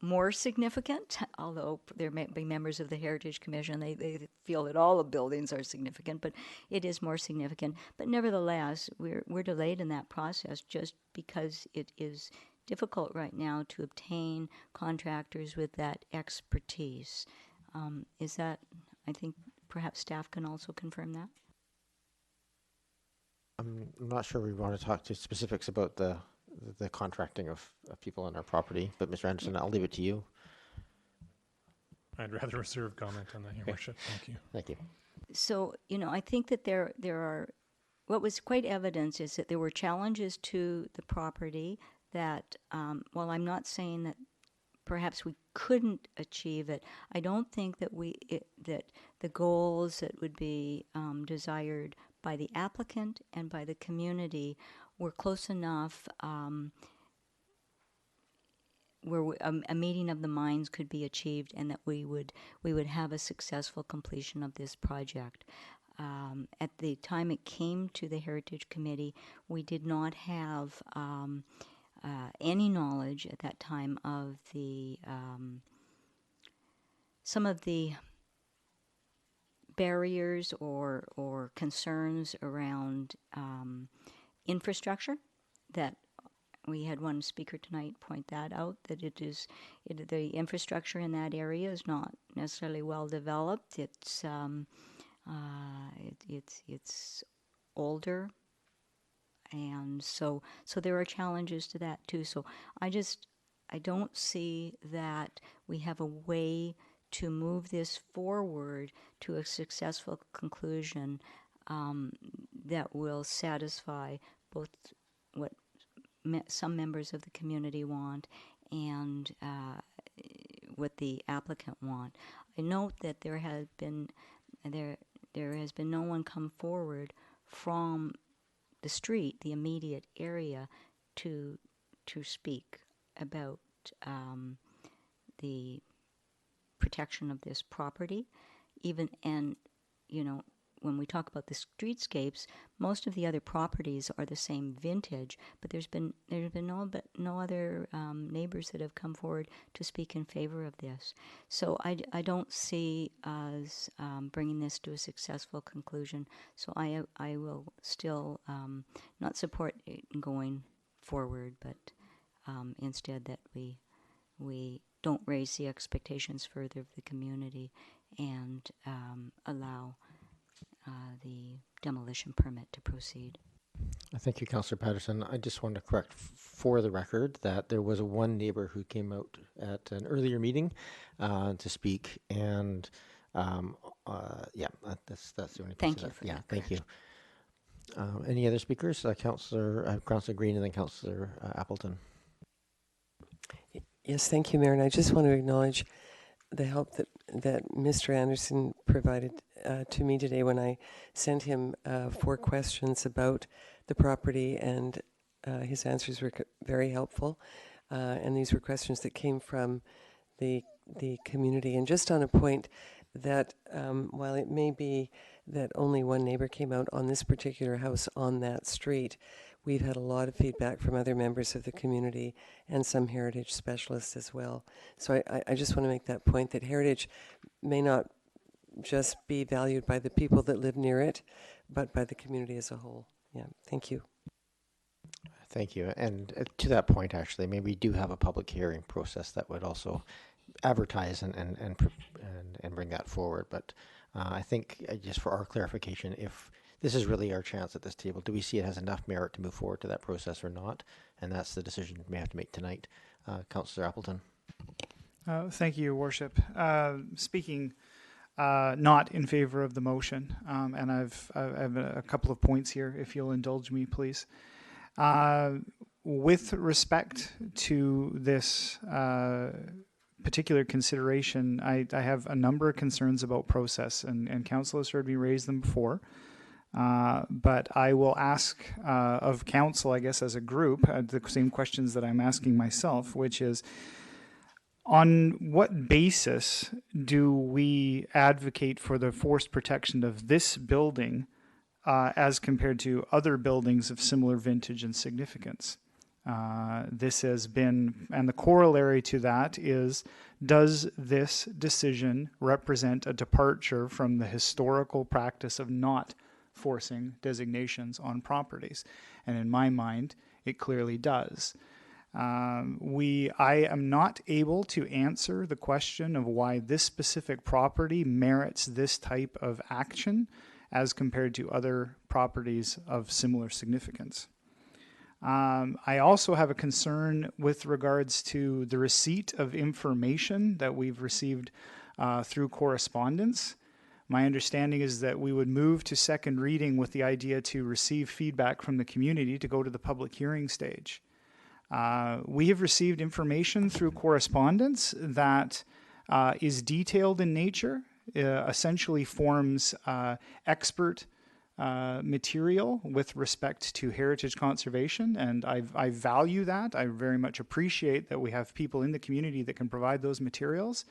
more significant, although there may be members of the Heritage Commission, they feel that all the buildings are significant, but it is more significant. But nevertheless, we're delayed in that process just because it is difficult right now to obtain contractors with that expertise. Is that, I think perhaps staff can also confirm that? I'm not sure we want to talk to specifics about the contracting of people on our property, but Mr. Anderson, I'll leave it to you. I'd rather reserve comment on that, Your Worship. Thank you. Thank you. So, I think that there are, what was quite evident is that there were challenges to the property that, while I'm not saying that perhaps we couldn't achieve it, I don't think that that the goals that would be desired by the applicant and by the community were close enough where a meeting of the minds could be achieved, and that we would have a successful completion of this project. At the time it came to the Heritage Committee, we did not have any knowledge at that time of the some of the barriers or concerns around infrastructure. That we had one speaker tonight point that out, that the infrastructure in that area is not necessarily well developed. It's older, and so there are challenges to that too. So I don't see that we have a way to move this forward to a successful conclusion that will satisfy both what some members of the community want and what the applicant want. I note that there has been no one come forward from the street, the immediate area, to speak about the protection of this property. When we talk about the streetscapes, most of the other properties are the same vintage, but there's been no other neighbors that have come forward to speak in favor of this. So I don't see us bringing this to a successful conclusion. So I will still not support it going forward, but instead that we don't raise the expectations further of the community and allow the demolition permit to proceed. Thank you, Councillor Patterson. I just want to correct for the record that there was one neighbor who came out at an earlier meeting to speak, and that's the only. Thank you for that. that. Thank you. Any other speakers? Councillor Green and then Councillor Appleton. Yes, thank you, Mayor. And I just want to acknowledge the help that Mr. Anderson provided to me today when I sent him 4 questions about the property, and his answers were very helpful. And these were questions that came from the community. And just on a point that while it may be that only one neighbor came out on this particular house on that street, we've had a lot of feedback from other members of the community and some heritage specialists as well. So I just want to make that point that heritage may not just be valued by the people that live near it, but by the community as a whole. Yeah, thank you. Thank you. And to that point, actually, maybe we do have a public hearing process that would also advertise and bring that forward. But I think just for our clarification, if this is really our chance at this table, do we see it has enough merit to move forward to that process or not? And that's the decision we have to make tonight. Councillor Appleton. Thank you, Your Worship. Speaking not in favor of the motion, and I have a couple of points here, if you'll indulge me, please. With respect to this particular consideration, I have a number of concerns about process, and council has heard me raise them before. But I will ask of council, I guess, as a group, the same questions that I'm asking myself, which is, on what basis do we advocate for the forced protection of this building as compared to other buildings of similar vintage and significance? This has been, and the corollary to that is, does this decision represent a departure from the historical practice of not forcing designations on properties? And in my mind, it clearly does. I am not able to answer the question of why this specific property merits this type of action as compared to other properties of similar significance. I also have a concern with regards to the receipt of information that we've received through correspondence. My understanding is that we would move to second reading with the idea to receive feedback from the community to go to the public hearing stage. We have received information through correspondence that is detailed in nature, essentially forms expert material with respect to heritage conservation, and I value that. I very much appreciate that we have people in the community that can provide those materials.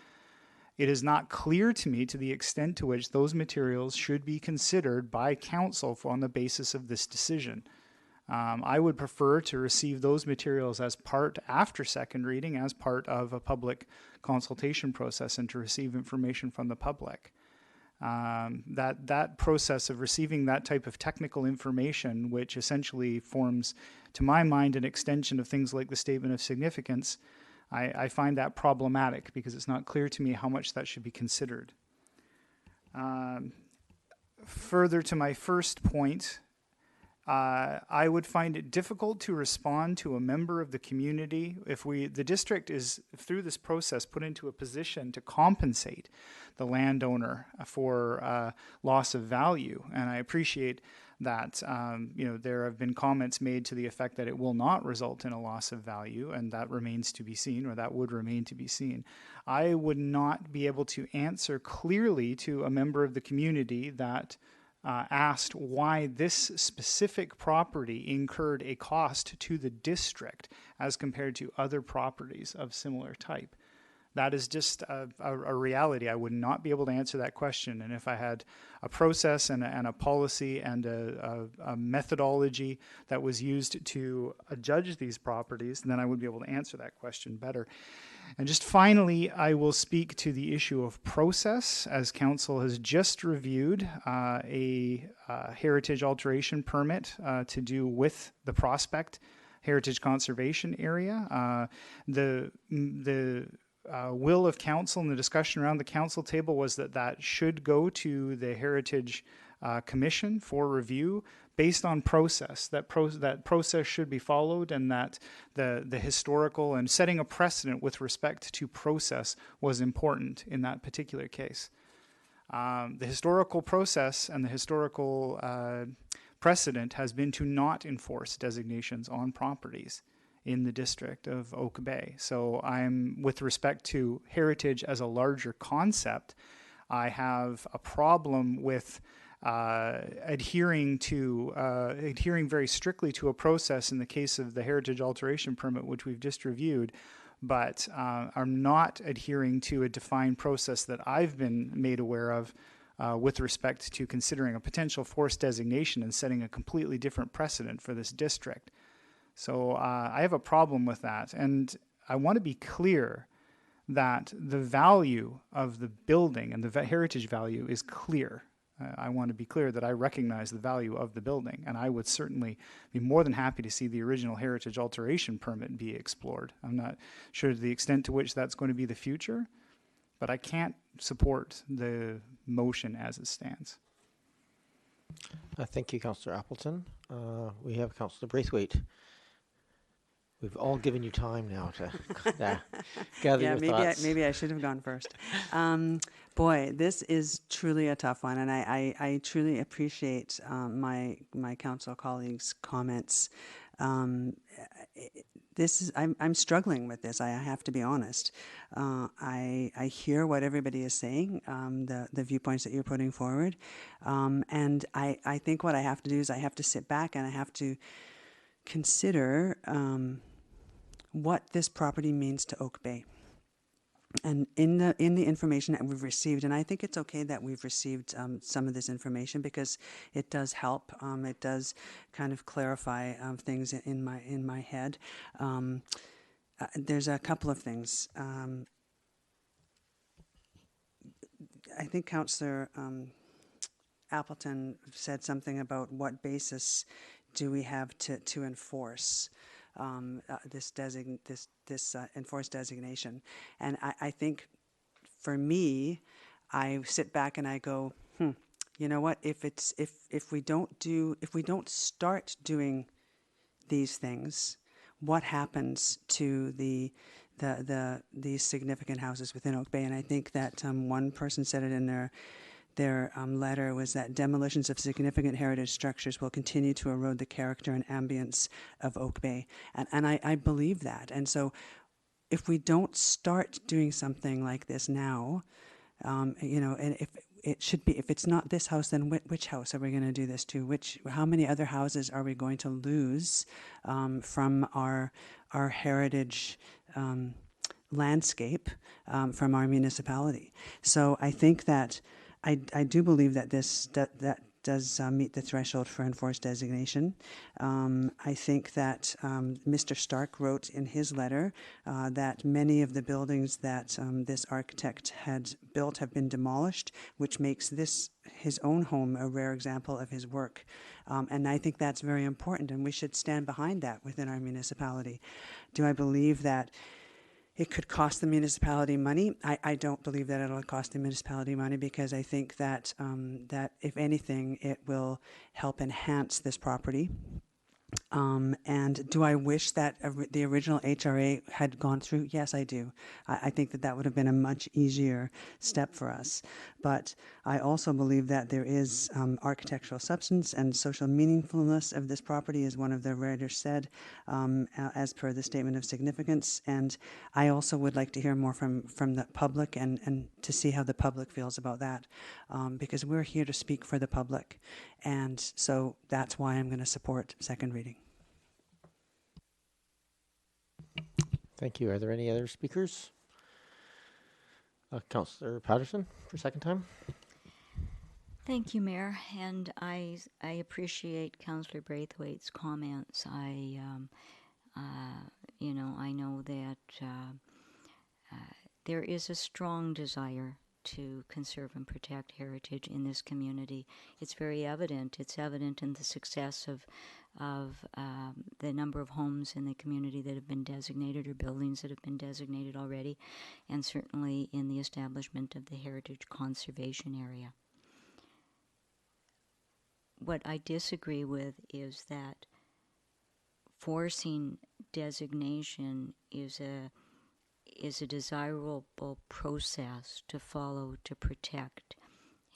It is not clear to me to the extent to which those materials should be considered by council on the basis of this decision. I would prefer to receive those materials as part, after second reading, as part of a public consultation process and to receive information from the public. That process of receiving that type of technical information, which essentially forms, to my mind, an extension of things like the statement of significance, I find that problematic because it's not clear to me how much that should be considered. Further to my first point, I would find it difficult to respond to a member of the community if the district is, through this process, put into a position to compensate the landowner for loss of value. And I appreciate that there have been comments made to the effect that it will not result in a loss of value, and that remains to be seen, or that would remain to be seen. I would not be able to answer clearly to a member of the community that asked why this specific property incurred a cost to the district as compared to other properties of similar type. That is just a reality. I would not be able to answer that question. And if I had a process and a policy and a methodology that was used to judge these properties, then I would be able to answer that question better. And just finally, I will speak to the issue of process, as council has just reviewed a heritage alteration permit to do with the Prospect Heritage Conservation Area. The will of council and the discussion around the council table was that should go to the Heritage Commission for review based on process. That process should be followed, and that the historical and setting a precedent with respect to process was important in that particular case. The historical process and the historical precedent has been to not enforce designations on properties. in the district of Oak Bay. So I'm, with respect to heritage as a larger concept, I have a problem with adhering very strictly to a process in the case of the heritage alteration permit, which we've just reviewed, but I'm not adhering to a defined process that I've been made aware of with respect to considering a potential forest designation and setting a completely different precedent for this district. So I have a problem with that, and I want to be clear that the value of the building and the heritage value is clear. I want to be clear that I recognize the value of the building, and I would certainly be more than happy to see the original heritage alteration permit be explored. I'm not sure the extent to which that's going to be the future, but I can't support the motion as it stands. Thank you, Councillor Appleton. We have Councillor Braithwaite. We've all given you time now to gather your thoughts. Maybe I should have gone first. Boy, this is truly a tough one, and I truly appreciate my council colleagues' comments. I'm struggling with this. I have to be honest. I hear what everybody is saying, the viewpoints that you're putting forward, and I think what I have to do is I have to sit back and I have to consider what this property means to Oak Bay. And in the information that we've received, and I think it's okay that we've received some of this information because it does help. It does kind of clarify things in my head. There's a couple of things. I think Councillor Appleton said something about what basis do we have to enforce this enforced designation. And I think for me, I sit back and I go, you know what, if we don't start doing these things, what happens to these significant houses within Oak Bay? And I think that one person said it in their letter was that demolitions of significant heritage structures will continue to erode the character and ambience of Oak Bay. And I believe that. And so if we don't start doing something like this now, and if it should be, if it's not this house, then which house are we going to do this to? How many other houses are we going to lose from our heritage landscape, from our municipality? So I think that I do believe that that does meet the threshold for enforced designation. I think that Mr. Stark wrote in his letter that many of the buildings that this architect had built have been demolished, which makes this his own home a rare example of his work. And I think that's very important, and we should stand behind that within our municipality. Do I believe that it could cost the municipality money? I don't believe that it'll cost the municipality money, because I think that that if anything, it will help enhance this property. And do I wish that the original HRA had gone through? Yes, I do. I think that would have been a much easier step for us. But I also believe that there is architectural substance and social meaningfulness of this property, as one of the writers said, as per the statement of significance. And I also would like to hear more from the public and to see how the public feels about that, because we're here to speak for the public. And so that's why I'm going to support second reading. Thank you. Are there any other speakers? Councillor Patterson for second time. Thank you, Mayor, and I appreciate Councillor Braithwaite's comments. I know that there is a strong desire to conserve and protect heritage in this community. It's very evident. It's evident in the success of the number of homes in the community that have been designated, or buildings that have been designated already, and certainly in the establishment of the Heritage Conservation Area. What I disagree with is that forcing designation is a desirable process to follow to protect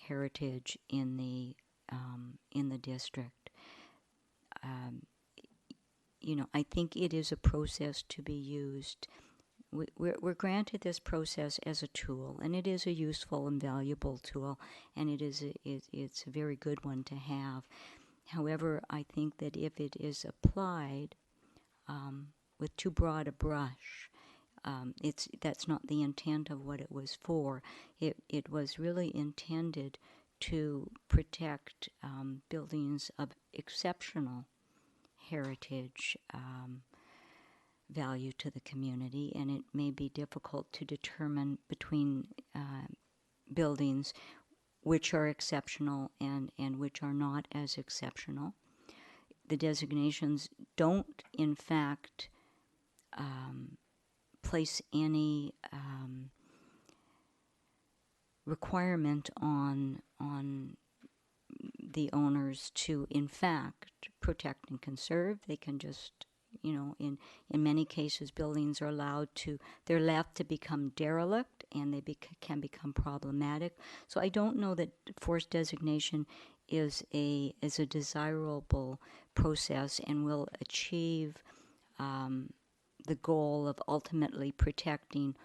heritage in the district. I think it is a process to be used. We're granted this process as a tool, and it is a useful and valuable tool, and it's a very good one to have. However, I think that if it is applied with too broad a brush, that's not the intent of what it was for. It was really intended to protect buildings of exceptional heritage value to the community, and it may be difficult to determine between buildings which are exceptional and which are not as exceptional. The designations don't, in fact, place any requirement on the owners to, in fact, protect and conserve. They can just, in many cases, buildings are they're left to become derelict, and they can become problematic. So I don't know that forced designation is a desirable process and will achieve the goal of ultimately protecting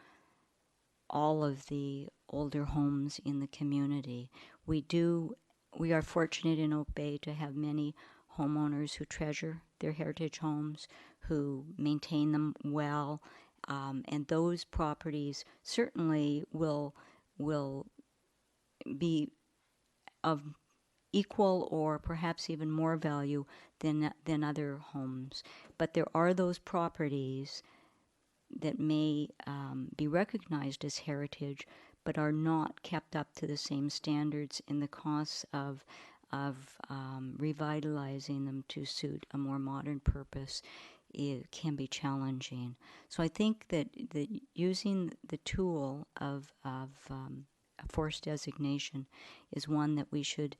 all of the older homes in the community. We are fortunate in Oak Bay to have many homeowners who treasure their heritage homes, who maintain them well, and those properties certainly will be of equal or perhaps even more value than other homes. But there are those properties that may be recognized as heritage, but are not kept up to the same standards, in the costs of revitalizing them to suit a more modern purpose. It can be challenging. So I think that using the tool of a forced designation is one that we should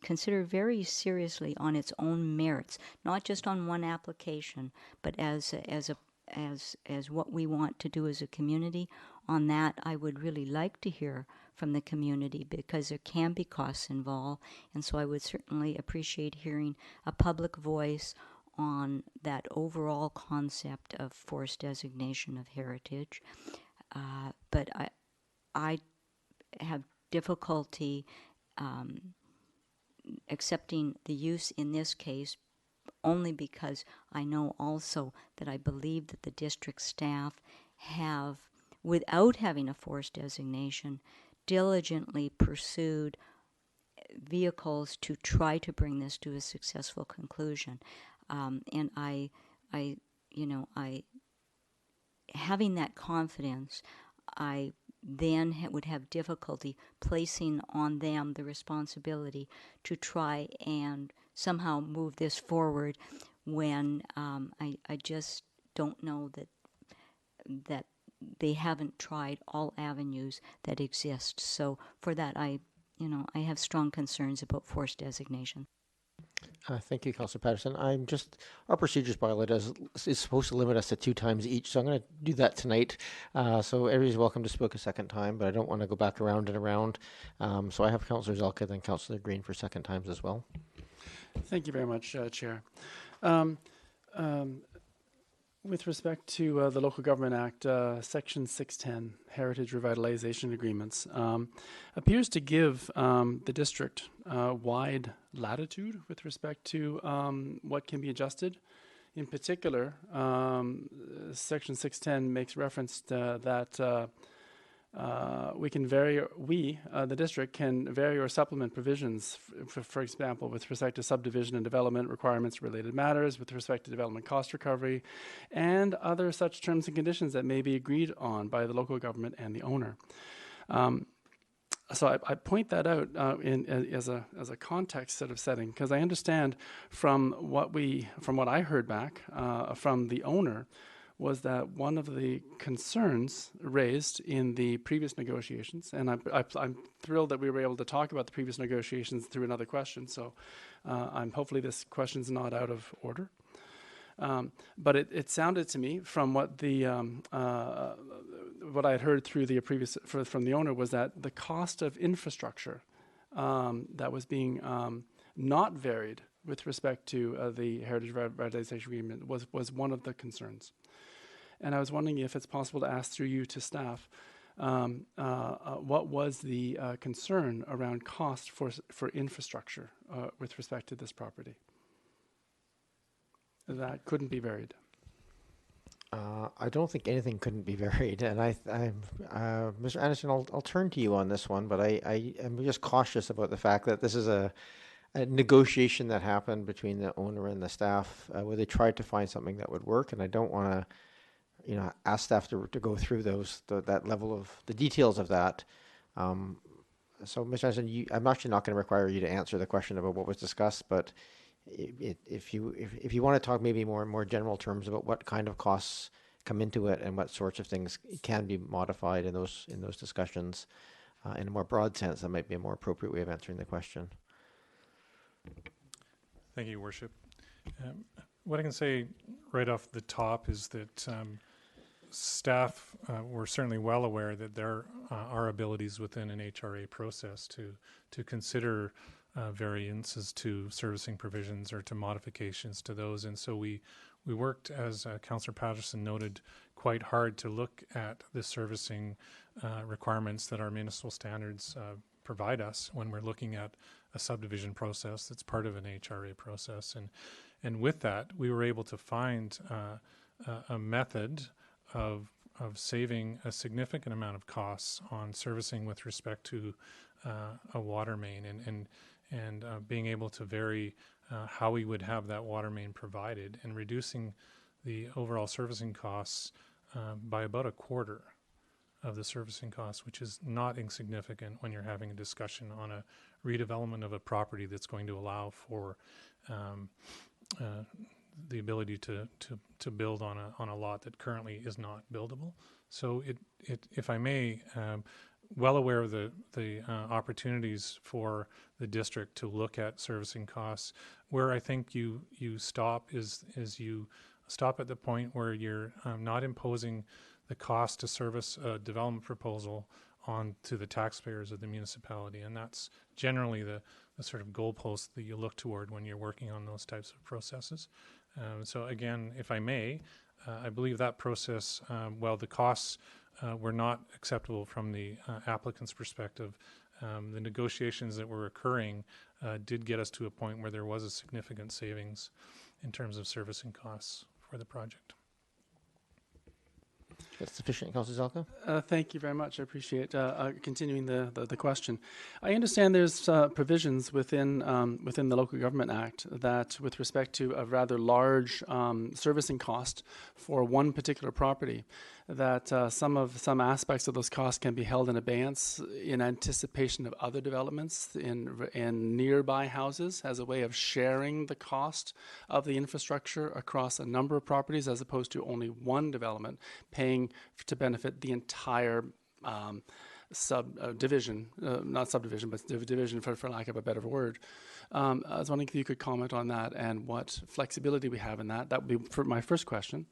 consider very seriously on its own merits, not just on one application, but as what we want to do as a community. On that, I would really like to hear from the community, because there can be costs involved, and so I would certainly appreciate hearing a public voice on that overall concept of forced designation of heritage. But I have difficulty accepting the use in this case, only because I know also that I believe that the district staff have, without having a forced designation, diligently pursued vehicles to try to bring this to a successful conclusion. And I having that confidence, I then would have difficulty placing on them the responsibility to try and somehow move this forward when I just don't know that they haven't tried all avenues that exist. So for that, I have strong concerns about forced designation. Thank you, Councillor Patterson. Our procedures bylaw is supposed to limit us to 2 times each, so I'm going to do that tonight. So everybody's welcome to speak a second time, but I don't want to go back around and around. So I have Councillor Zelka, then Councillor Green for second times as well. Thank you very much, Chair. With respect to the Local Government Act, Section 610, Heritage Revitalization Agreements, appears to give the district wide latitude with respect to what can be adjusted. In particular, Section 610 makes reference to that the district can vary or supplement provisions, for example, with respect to subdivision and development requirements, related matters, with respect to development cost recovery, and other such terms and conditions that may be agreed on by the local government and the owner. So I point that out as a context sort of setting, because I understand from what I heard back from the owner was that one of the concerns raised in the previous negotiations, and I'm thrilled that we were able to talk about the previous negotiations through another question, so hopefully this question's not out of order. But it sounded to me from what what I had heard through the from the owner was that the cost of infrastructure that was being not varied with respect to the Heritage Revitalization Agreement was one of the concerns. And I was wondering if it's possible to ask through you to staff, what was the concern around cost for infrastructure with respect to this property? That couldn't be varied. I don't think anything couldn't be varied, and Mr. Anderson, I'll turn to you on this one, but I am just cautious about the fact that this is a negotiation that happened between the owner and the staff, where they tried to find something that would work, and I don't want to, ask staff to go through that level of the details of that. So, Mr. Anderson, I'm actually not going to require you to answer the question about what was discussed, but if you want to talk maybe more general terms about what kind of costs come into it and what sorts of things can be modified in those discussions, in a more broad sense, that might be a more appropriate way of answering the question. Thank you, Your Worship. What I can say right off the top is that staff were certainly well aware that there are abilities within an HRA process to consider variances to servicing provisions or to modifications to those. And so we worked, as Councillor Patterson noted, quite hard to look at the servicing requirements that our municipal standards provide us when we're looking at a subdivision process that's part of an HRA process. And with that, we were able to find a method of saving a significant amount of costs on servicing with respect to a water main and being able to vary how we would have that water main provided and reducing the overall servicing costs by about a quarter of the servicing costs, which is not insignificant when you're having a discussion on a redevelopment of a property that's going to allow for the ability to build on a lot that currently is not buildable. So if I may, well aware of the opportunities for the district to look at servicing costs. Where I think you stop is you stop at the point where you're not imposing the cost to service a development proposal on to the taxpayers of the municipality, and that's generally the sort of goalpost that you look toward when you're working on those types of processes. So again, if I may, I believe that process, while the costs were not acceptable from the applicant's perspective, the negotiations that were occurring did get us to a point where there was a significant savings in terms of servicing costs for the project. That's sufficient, Councillor Zelka. Thank you very much. I appreciate continuing the question. I understand there's provisions within the Local Government Act that, with respect to a rather large servicing cost for one particular property, that some aspects of those costs can be held in abeyance in anticipation of other developments in nearby houses as a way of sharing the cost of the infrastructure across a number of properties, as opposed to only one development paying to benefit the entire division, not subdivision, but division for lack of a better word. I was wondering if you could comment on that and what flexibility we have in that. That would be for my first question.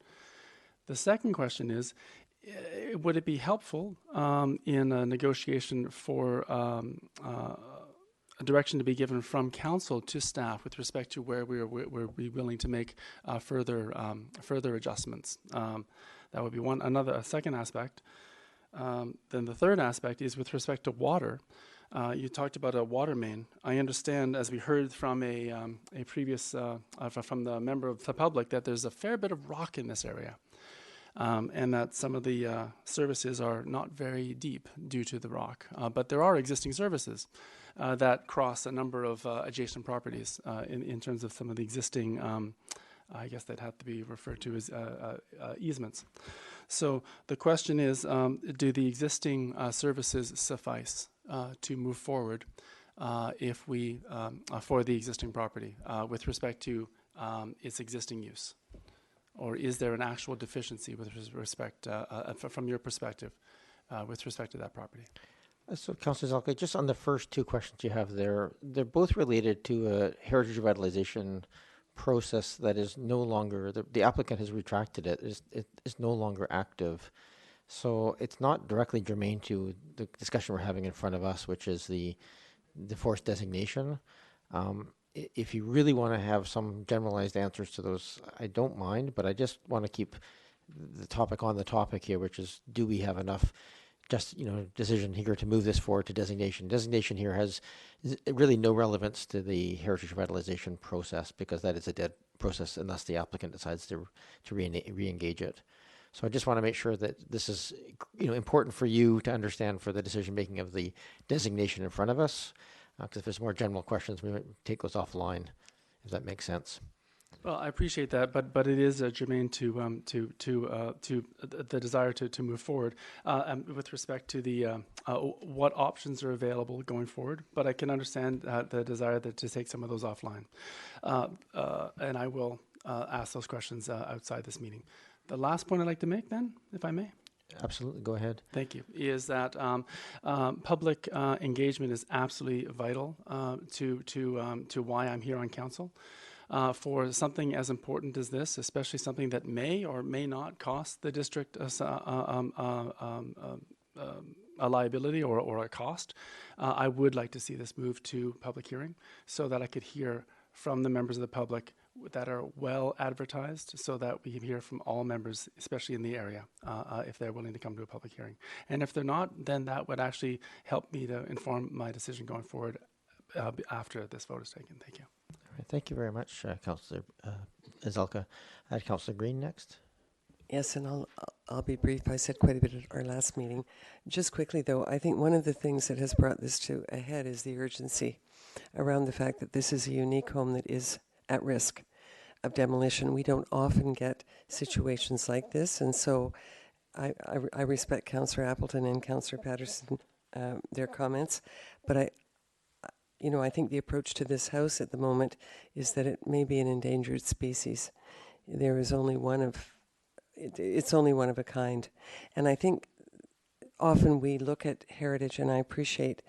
The second question is, would it be helpful in a negotiation for a direction to be given from council to staff with respect to where we're willing to make further adjustments? That would be a second aspect. Then the third aspect is with respect to water. You talked about a water main. I understand, as we heard from a previous from the member of the public, that there's a fair bit of rock in this area. And that some of the services are not very deep due to the rock. But there are existing services that cross a number of adjacent properties in terms of some of the existing, I guess they'd have to be referred to as easements. So the question is, do the existing services suffice to move forward if we, for the existing property with respect to its existing use? Or is there an actual deficiency with respect, from your perspective, with respect to that property? So, Councillor Zelka, just on the first two questions you have there, they're both related to a heritage revitalization process that is no longer, the applicant has retracted it, is no longer active. So it's not directly germane to the discussion we're having in front of us, which is the forest designation. if you really want to have some generalized answers to those, I don't mind, but I just want to keep the topic on the topic here, which is, do we have enough decision here to move this forward to designation? Designation here has really no relevance to the heritage revitalization process, because that is a dead process unless the applicant decides to re-engage it. So I just want to make sure that this is important for you to understand for the decision making of the designation in front of us. Because if there's more general questions, we might take those offline, if that makes sense. Well, I appreciate that, but it is germane to the desire to move forward with respect to the what options are available going forward. But I can understand the desire to take some of those offline, and I will ask those questions outside this meeting. The last point I'd like to make, then, if I may. Absolutely, go ahead. Thank you. Is that public engagement is absolutely vital to why I'm here on council. For something as important as this, especially something that may or may not cost the district a liability or a cost, I would like to see this move to public hearing so that I could hear from the members of the public that are well advertised, so that we can hear from all members, especially in the area, if they're willing to come to a public hearing. And if they're not, then that would actually help me to inform my decision going forward after this vote is taken. Thank you. All right, thank you very much, Councillor Zelka. I had Councillor Green next. Yes, and I'll be brief. I said quite a bit at our last meeting. Just quickly, though, I think one of the things that has brought this to a head is the urgency around the fact that this is a unique home that is at risk of demolition. We don't often get situations like this, and so I respect Councillor Appleton and Councillor Patterson, their comments, but I think the approach to this house at the moment is that it may be an endangered species. There is only it's only one of a kind, and I think often we look at heritage, and I appreciate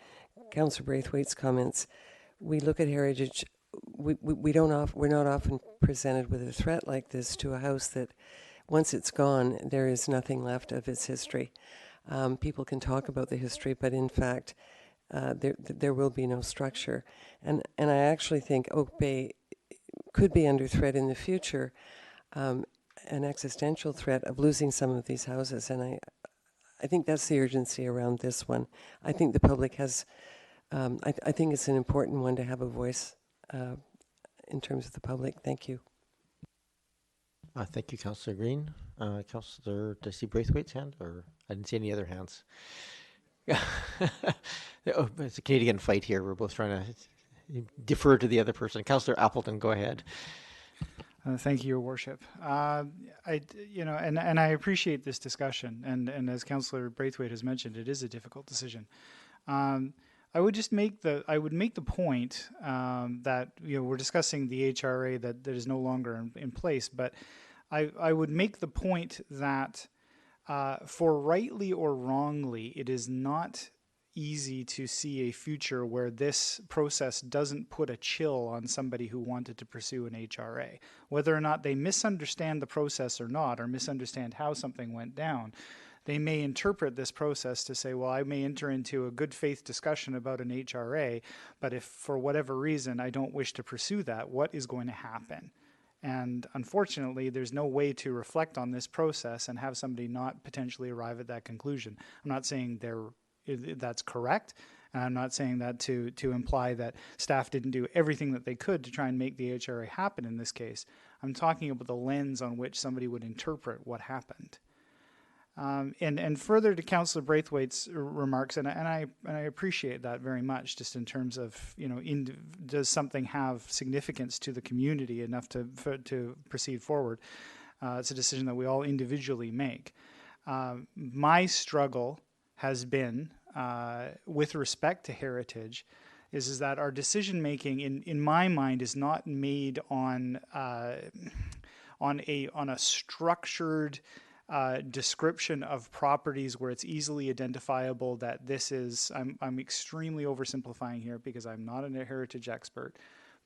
Councillor Braithwaite's comments. We look at heritage. We're not often presented with a threat like this to a house that, once it's gone, there is nothing left of its history. People can talk about the history, but in fact, there will be no structure. And I actually think Oak Bay could be under threat in the future, an existential threat of losing some of these houses. And I think that's the urgency around this one. I think the public has, I think it's an important one to have a voice in terms of the public. Thank you. Thank you, Councillor Green. Councillor, did I see Braithwaite's hand, or I didn't see any other hands? Oh, it's a Canadian fight here. We're both trying to defer to the other person. Councillor Appleton, go ahead. Thank you, Your Worship. And I appreciate this discussion. And as Councillor Braithwaite has mentioned, it is a difficult decision. I would make the point that we're discussing the HRA that is no longer in place, but I would make the point that for rightly or wrongly, it is not easy to see a future where this process doesn't put a chill on somebody who wanted to pursue an HRA. Whether or not they misunderstand the process or not, or misunderstand how something went down, they may interpret this process to say, well, I may enter into a good faith discussion about an HRA, but if for whatever reason I don't wish to pursue that, what is going to happen? And unfortunately, there's no way to reflect on this process and have somebody not potentially arrive at that conclusion. I'm not saying that's correct, and I'm not saying that to imply that staff didn't do everything that they could to try and make the HRA happen in this case. I'm talking about the lens on which somebody would interpret what happened. And further to Councillor Braithwaite's remarks, and I appreciate that very much, just in terms of, does something have significance to the community enough to proceed forward? It's a decision that we all individually make. My struggle has been, with respect to heritage, is that our decision making, in my mind, is not made on a structured description of properties where it's easily identifiable that this is, I'm extremely oversimplifying here because I'm not a heritage expert,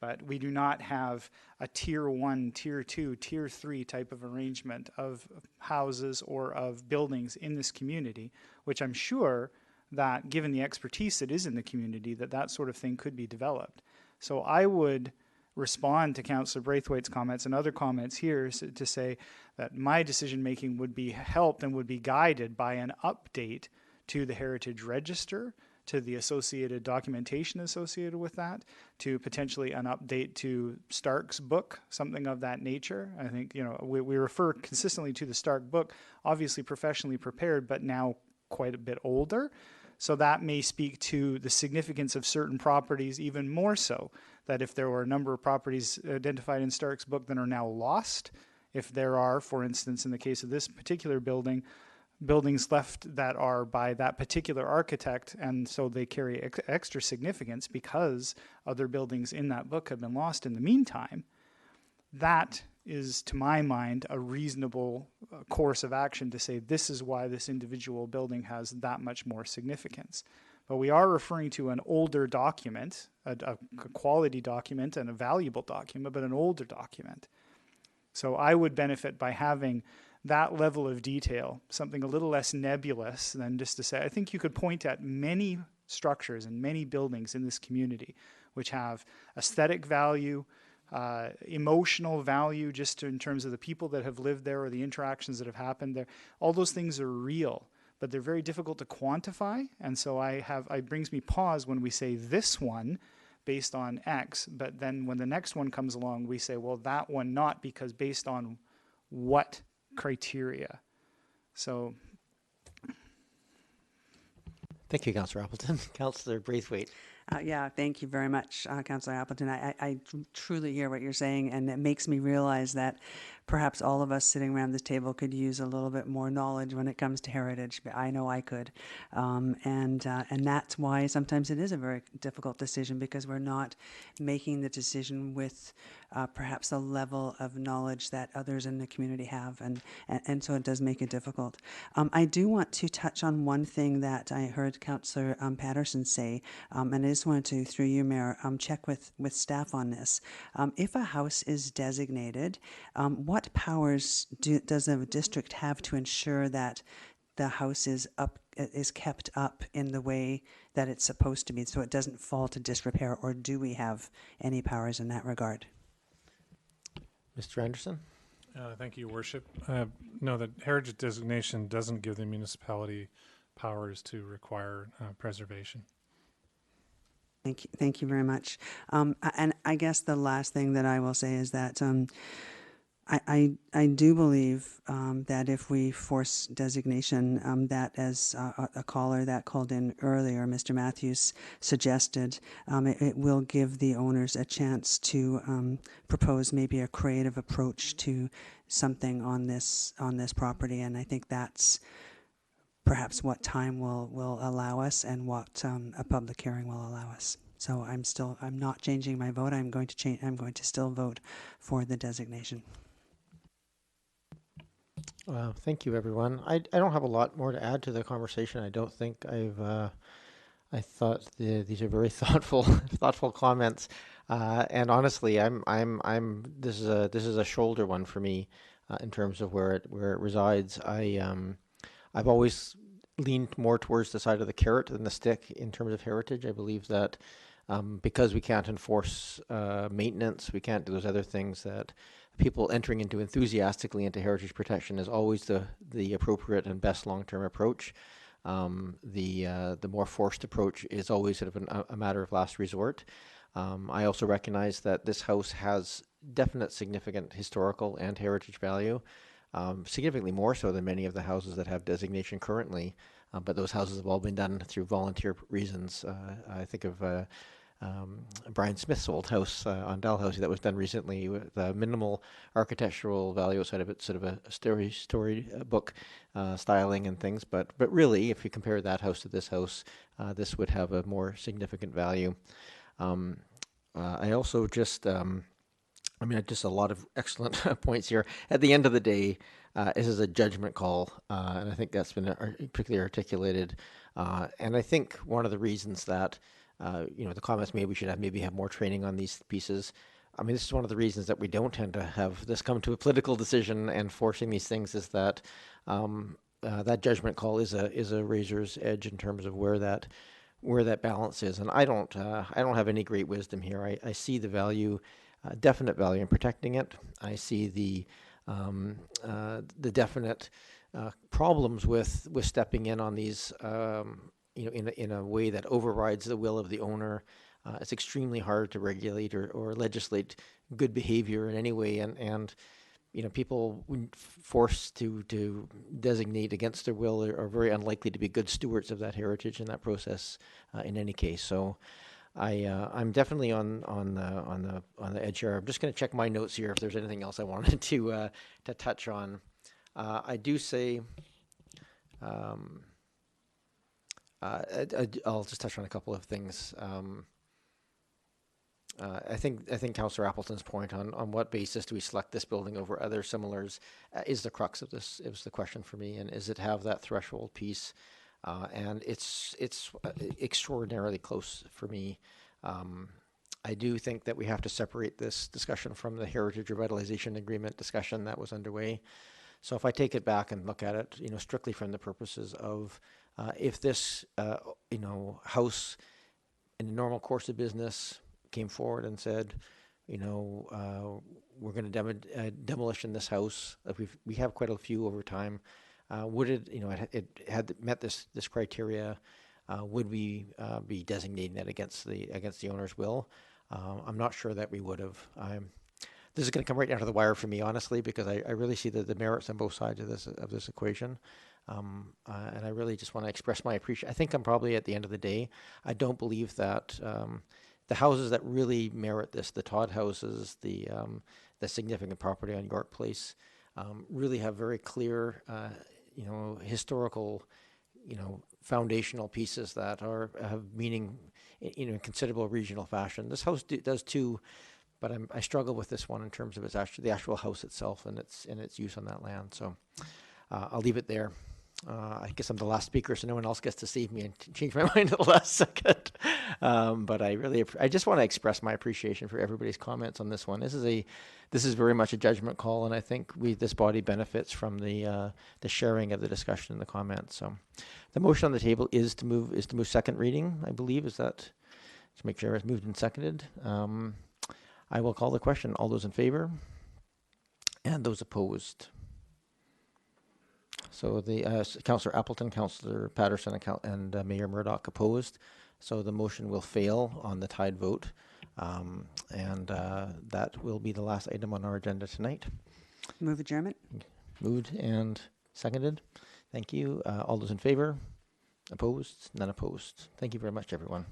but we do not have a tier 1, tier 2, tier 3 type of arrangement of houses or of buildings in this community, which I'm sure that given the expertise that is in the community, that sort of thing could be developed. So I would respond to Councillor Braithwaite's comments and other comments here to say that my decision making would be helped and would be guided by an update to the Heritage Register, to the associated documentation associated with that, to potentially an update to Stark's book, something of that nature. I think, we refer consistently to the Stark book, obviously professionally prepared, but now quite a bit older. So that may speak to the significance of certain properties even more so, that if there were a number of properties identified in Stark's book that are now lost, if there are, for instance, in the case of this particular building, buildings left that are by that particular architect, and so they carry extra significance because other buildings in that book have been lost in the meantime, that is, to my mind, a reasonable course of action to say this is why this individual building has that much more significance. But we are referring to an older document, a quality document and a valuable document, but an older document. So I would benefit by having that level of detail, something a little less nebulous than just to say, I think you could point at many structures and many buildings in this community which have aesthetic value, emotional value, just in terms of the people that have lived there or the interactions that have happened there. All those things are real, but they're very difficult to quantify. And so it brings me pause when we say this one based on X, but then when the next one comes along, we say, well, that one not, because based on what criteria. So Thank you, Councillor Appleton. Councillor Braithwaite. Yeah, thank you very much, Councillor Appleton. I truly hear what you're saying, and it makes me realize that perhaps all of us sitting around this table could use a little bit more knowledge when it comes to heritage. I know I could, and that's why sometimes it is a very difficult decision, because we're not making the decision with perhaps a level of knowledge that others in the community have, and so it does make it difficult. I do want to touch on one thing that I heard Councillor Patterson say, and I just wanted to, through you, Mayor, check with staff on this. If a house is designated, what powers does the district have to ensure that the house is kept up in the way that it's supposed to be, so it doesn't fall to disrepair, or do we have any powers in that regard? Mr. Anderson? Thank you, Your Worship. No, the heritage designation doesn't give the municipality powers to require preservation. Thank you very much. And I guess the last thing that I will say is that I do believe that if we force designation, that as a caller that called in earlier, Mr. Matthews, suggested, it will give the owners a chance to propose maybe a creative approach to something on this property, and I think that's perhaps what time will allow us, and what a public hearing will allow us. So I'm not changing my vote. I'm going to still vote for the designation. Thank you, everyone. I don't have a lot more to add to the conversation. I don't think I thought these are very thoughtful comments, and honestly, this is a shoulder one for me in terms of where it resides. I've always leaned more towards the side of the carrot than the stick in terms of heritage. I believe that because we can't enforce maintenance, we can't do those other things, that people entering enthusiastically into heritage protection is always the appropriate and best long-term approach. The more forced approach is always sort of a matter of last resort. I also recognize that this house has definite significant historical and heritage value, significantly more so than many of the houses that have designation currently, but those houses have all been done through volunteer reasons. I think of Brian Smith's old house on Dalhousie that was done recently with minimal architectural value outside of it, sort of a storybook styling and things. But really, if you compare that house to this house, this would have a more significant value. I also just a lot of excellent points here. At the end of the day, this is a judgment call, and I think that's been particularly articulated. And I think one of the reasons that the comments maybe we should have more training on these pieces. I mean, this is one of the reasons that we don't tend to have this come to a political decision and forcing these things, is that that judgment call is a razor's edge in terms of where that balance is. And I don't have any great wisdom here. I see the value definite value in protecting it. I see the definite problems with stepping in on these, in a way that overrides the will of the owner. It's extremely hard to regulate or legislate good behavior in any way, and people when forced to designate against their will are very unlikely to be good stewards of that heritage in that process in any case. So I'm definitely on the edge here. I'm just going to check my notes here if there's anything else I wanted to touch on. I do say I'll just touch on a couple of things. I think Councillor Appleton's point on what basis do we select this building over other similars is the crux of this. It was the question for me, and is it have that threshold piece? And it's extraordinarily close for me. I do think that we have to separate this discussion from the Heritage Revitalization Agreement discussion that was underway. So if I take it back and look at it, strictly from the purposes of if this, house in the normal course of business came forward and said, we're going to demolition this house. We have quite a few over time. Would it, it had met this criteria? Would we be designating it against the owner's will? I'm not sure that we would have. This is going to come right down to the wire for me, honestly, because I really see the merits on both sides of this equation. And I really just want to express my appreciation. I think I'm probably at the end of the day, I don't believe that the houses that really merit this, the Todd houses, the significant property on York Place, really have very clear, historical, foundational pieces that have meaning in considerable regional fashion. This house does too, but I struggle with this one in terms of the actual house itself and its use on that land. So I'll leave it there. I guess I'm the last speaker, so no one else gets to save me and change my mind at the last second. But I just want to express my appreciation for everybody's comments on this one. This is very much a judgment call, and I think this body benefits from the sharing of the discussion and the comments. So, the motion on the table is to move second reading. I believe is that to make sure it's moved and seconded. I will call the question. All those in favor, and those opposed. So the Councillor Appleton, Councillor Patterson, and Mayor Murdoch opposed. So the motion will fail on the tied vote, and that will be the last item on our agenda tonight. Move adjournment. Moved and seconded. Thank you. All those in favor? Opposed? None opposed. Thank you very much, everyone.